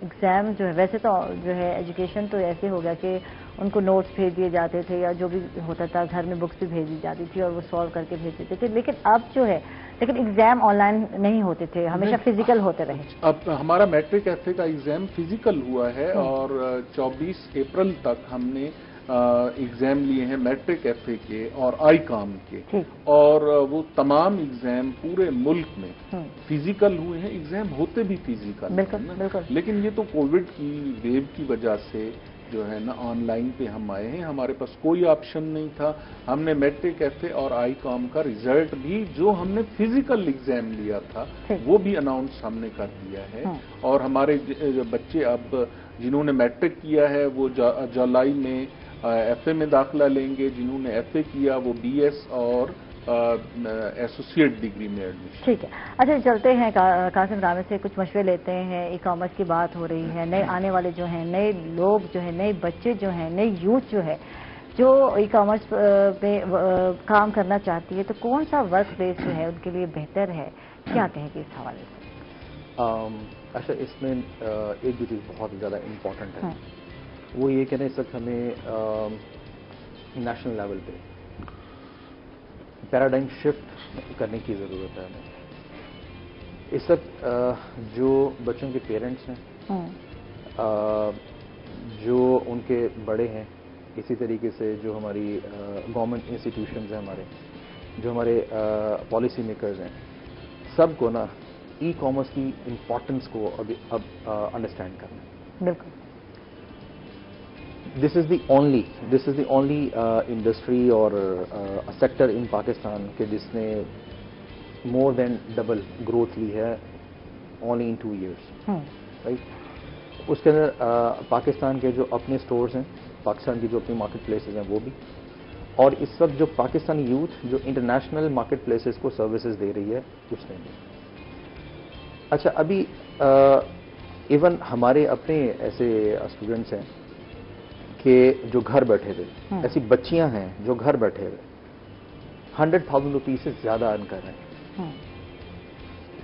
ایگزام جو ہے، ویسے تو جو ہے ایجوکیشن تو ایسے ہو گیا کہ ان کو نوٹس بھیج دیے جاتے تھے، یا جو بھی ہوتا تھا گھر میں بکس بھی بھیج دی جاتی تھی اور وہ سالو کر کے بھیج دیتے تھے. لیکن اب جو ہے ایگزام آن لائن نہیں ہوتے تھے، ہمیشہ فزیکل ہوتے رہے. اب ہمارا میٹرک ایف اے کا ایگزام فزیکل ہوا ہے، اور 24 اپریل تک ہم نے ایگزام لیے ہیں میٹرک ایف اے کے اور آئی کام کے، اور وہ تمام ایگزام پورے ملک میں فزیکل ہوئے ہیں. ایگزام ہوتے بھی فزیکل، لیکن یہ تو کووڈ کی ویو کی وجہ سے جو ہے نا آن لائن پہ ہم آئے ہیں. ہمارے پاس کوئی آپشن نہیں تھا. ہم نے میٹرک ایف اے اور آئی کام کا ریزلٹ بھی جو ہم نے فزیکل ایگزام لیا تھا وہ بھی اناؤنس ہم نے کر دیا ہے. اور ہمارے بچے اب جنہوں نے میٹرک کیا ہے وہ جولائی میں ایف اے میں داخلہ لیں گے، جنہوں نے ایف اے کیا وہ BS اور ایسوسیٹ ڈگری میں ایڈمیشن. ٹھیک ہے. اچھا، چلتے ہیں قاسم رامے سے کچھ مشورے لیتے ہیں. ای کامرس کی بات ہو رہی ہے، نئے آنے والے جو ہیں، نئے لوگ جو ہیں، نئے بچے جو ہیں، نئے یوتھ جو ہے، جو ای کامرس پہ کام کرنا چاہتی ہے، تو کون سا ورک پلیس جو ہے ان کے لیے بہتر ہے؟ کیا کہیں گے اس حوالے سے؟ اچھا، اس میں ایک جو چیز بہت زیادہ امپورٹنٹ ہے وہ یہ کہ نا اس وقت ہمیں نیشنل لیول پہ پیراڈائم شفٹ کرنے کی ضرورت ہے ہمیں. اس وقت جو بچوں کے پیرنٹس ہیں، جو ان کے بڑے ہیں، اسی طریقے سے جو ہماری گورنمنٹ انسٹیٹیوشنز ہیں ہمارے، جو ہمارے پالیسی میکرز ہیں، سب کو نا ای کامرس کی امپورٹنس کو اب انڈرسٹینڈ کرنا ہے. بالکل. دس از دی اونلی انڈسٹری اور سیکٹر ان پاکستان کہ جس نے مور دین ڈبل گروتھ لی ہے اونلی ان 2 years. رائٹ. اس کے اندر پاکستان کے جو اپنے سٹورز ہیں، پاکستان کی جو اپنی مارکیٹ پلیسز ہیں وہ بھی، اور اس وقت جو پاکستانی یوتھ جو انٹرنیشنل مارکیٹ پلیسز کو سروسز دے رہی ہے اس نے بھی. اچھا، ابھی ایون ہمارے اپنے ایسے اسٹوڈنٹس ہیں کہ جو گھر بیٹھے ہوئے، ایسی بچیاں ہیں جو گھر بیٹھے ہوئے 100,000 روپیز سے زیادہ ارن کر رہے ہیں.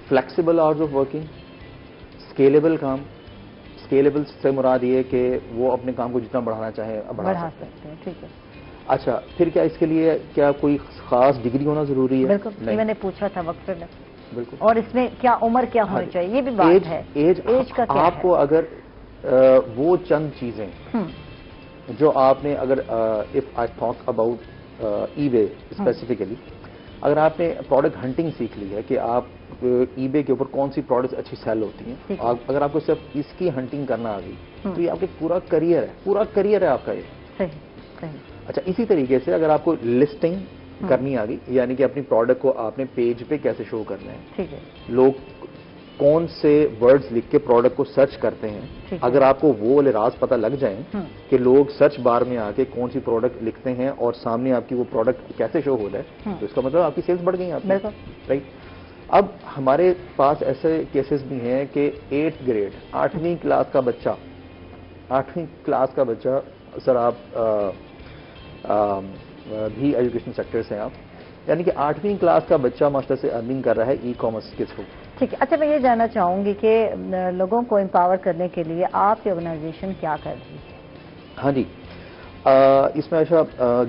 Flexible hours of working, scalable کام. اسکیلیبل سے مراد یہ کہ وہ اپنے کام کو جتنا بڑھانا چاہے بڑھا سکتے ہیں. ٹھیک ہے. اچھا، پھر کیا اس کے لیے کیا کوئی خاص ڈگری ہونا ضروری ہے؟ بالکل، میں نے پوچھا تھا وقفے میں. بالکل. اور اس میں کیا عمر کیا ہونی چاہیے یہ بھی بات ہے. ایج کا کیا ہے؟ آپ کو اگر وہ چند چیزیں جو آپ نے، اگر اف آئی ٹاک اباؤٹ ای بے اسپیسیفکلی، اگر آپ نے پروڈکٹ ہنٹنگ سیکھ لی ہے کہ آپ ای بے کے اوپر کون سی پروڈکٹس اچھی سیل ہوتی ہیں، اگر آپ کو صرف اس کی ہنٹنگ کرنا آ گئی تو یہ آپ کا پورا کریئر ہے آپ کا یہ. صحیح. اچھا، اسی طریقے سے اگر آپ کو لسٹنگ کرنی آ گئی، یعنی کہ اپنی پروڈکٹ کو آپ نے پیج پہ کیسے شو کرنا ہے، ٹھیک ہے، لوگ کون سے ورڈز لکھ کے پروڈکٹ کو سرچ کرتے ہیں، اگر آپ کو وہ راز پتہ لگ جائیں کہ لوگ سرچ بار میں آ کے کون سی پروڈکٹ لکھتے ہیں اور سامنے آپ کی وہ پروڈکٹ کیسے شو ہو جائے، تو اس کا مطلب آپ کی سیلز بڑھ گئی. آپ رائٹ. اب ہمارے پاس ایسے کیسز بھی ہیں کہ 8th گریڈ 8ویں کلاس کا بچہ سر، آپ بھی ایجوکیشن سیکٹر سے آپ، یعنی کہ 8ویں کلاس کا بچہ ماسٹر سے ارننگ کر رہا ہے ای کامرس کے تھرو. ٹھیک ہے. اچھا، میں یہ جاننا چاہوں گی کہ لوگوں کو امپاور کرنے کے لیے آپ کی آرگنائزیشن کیا کر رہی ہے؟ ہاں جی، اس میں ایسا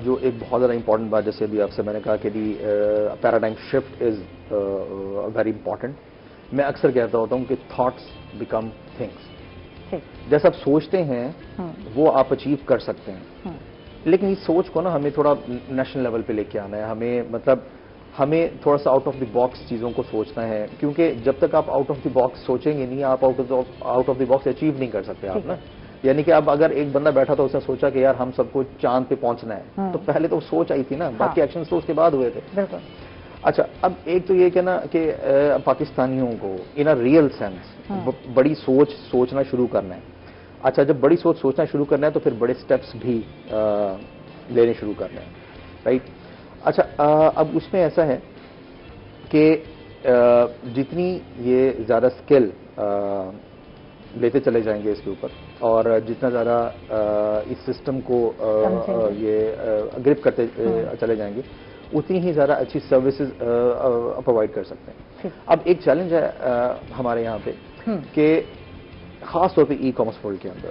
جو ایک بہت زیادہ امپورٹنٹ بات، جیسے ابھی آپ سے میں نے کہا کہ the paradigm shift is very important. میں اکثر کہتا ہوتا ہوں کہ تھاٹس بیکم تھنگس. جیسا آپ سوچتے ہیں وہ آپ اچیو کر سکتے ہیں، لیکن اس سوچ کو نا ہمیں تھوڑا نیشنل لیول پہ لے کے آنا ہے. ہمیں تھوڑا سا آؤٹ آف دی باکس چیزوں کو سوچنا ہے، کیونکہ جب تک آپ آؤٹ آف دی باکس سوچیں گے نہیں، آپ out of the box achieve نہیں کر سکتے آپ نا. یعنی کہ اب اگر ایک بندہ بیٹھا تھا، اس نے سوچا کہ یار ہم سب کو چاند پہ پہنچنا ہے، تو پہلے تو سوچ آئی تھی نا، باقی ایکشنز تو اس کے بعد ہوئے تھے. بالکل. اچھا، اب ایک تو یہ کہنا کہ پاکستانیوں کو ان اے ریئل سینس بڑی سوچنا شروع کرنا ہے. اچھا، جب بڑی سوچنا شروع کرنا ہے تو پھر بڑے سٹیپس بھی لینے شروع کرنا ہے. رائٹ. اچھا، اب اس میں ایسا ہے کہ جتنی یہ زیادہ اسکل لیتے چلے جائیں گے اس کے اوپر، اور جتنا زیادہ اس سسٹم کو یہ گرپ کرتے چلے جائیں گے، اتنی ہی زیادہ اچھی سروسز پرووائڈ کر سکتے ہیں. اب ایک چیلنج ہے ہمارے یہاں پہ کہ خاص طور پہ ای کامرس ورلڈ کے اندر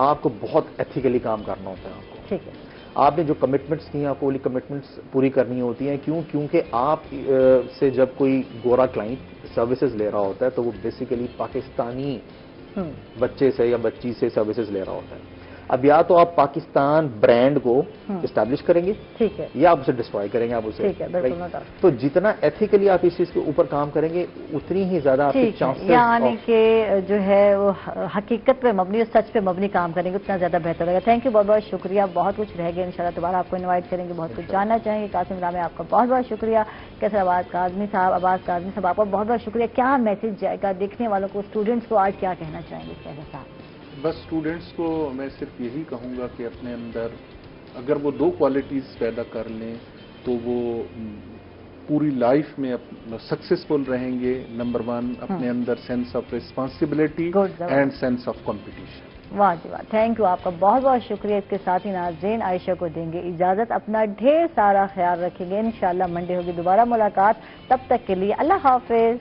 آپ کو بہت ایتھیکلی کام کرنا ہوتا ہے. آپ کو ٹھیک ہے. آپ نے جو کمٹمنٹس کی ہیں آپ کو والی کمٹمنٹس پوری کرنی ہوتی ہیں. کیونکہ آپ سے جب کوئی گورا کلائنٹ سروسز لے رہا ہوتا ہے تو وہ بیسیکلی پاکستانی بچے سے یا بچی سے سروسز لے رہا ہوتا ہے. اب یا تو آپ پاکستان برانڈ کو اسٹیبلش کریں گے، ٹھیک ہے، یا آپ اسے ڈسٹروائے کریں گے. آپ اسے ٹھیک ہے، بالکل. تو جتنا ایتھیکلی آپ اس چیز کے اوپر کام کریں گے اتنی ہی زیادہ آپ کے چانسز، یعنی کہ جو ہے وہ حقیقت پہ مبنی اور سچ پہ مبنی کام کریں گے اتنا زیادہ بہتر ہوگا. تھینک یو، بہت بہت شکریہ. بہت کچھ رہ گیا، انشاءاللہ دوبارہ آپ کو انوائٹ کریں گے، بہت کچھ جاننا چاہیں گے. قاسم رامے، آپ کا بہت بہت شکریہ. کیسر عباس کاظمی صاحب آپ کا بہت بہت شکریہ. کیا میسج جائے گا دیکھنے والوں کو، اسٹوڈنٹس کو آج کیا کہنا چاہیں گے کیسر صاحب؟ بس اسٹوڈنٹس کو میں صرف یہی کہوں گا کہ اپنے اندر اگر وہ 2 کوالٹیز پیدا کر لیں تو وہ پوری لائف میں سکسیسفل رہیں گے. نمبر 1 اپنے اندر sense of responsibility and sense of competition. واہ جی واہ، تھینک یو. آپ کا بہت بہت شکریہ. اس کے ساتھ ہی ناظرین عائشہ کو دیں گے اجازت. اپنا ڈھیر سارا خیال رکھیں گے. انشاءاللہ منڈے ہوگی دوبارہ ملاقات. تب تک کے لیے اللہ حافظ.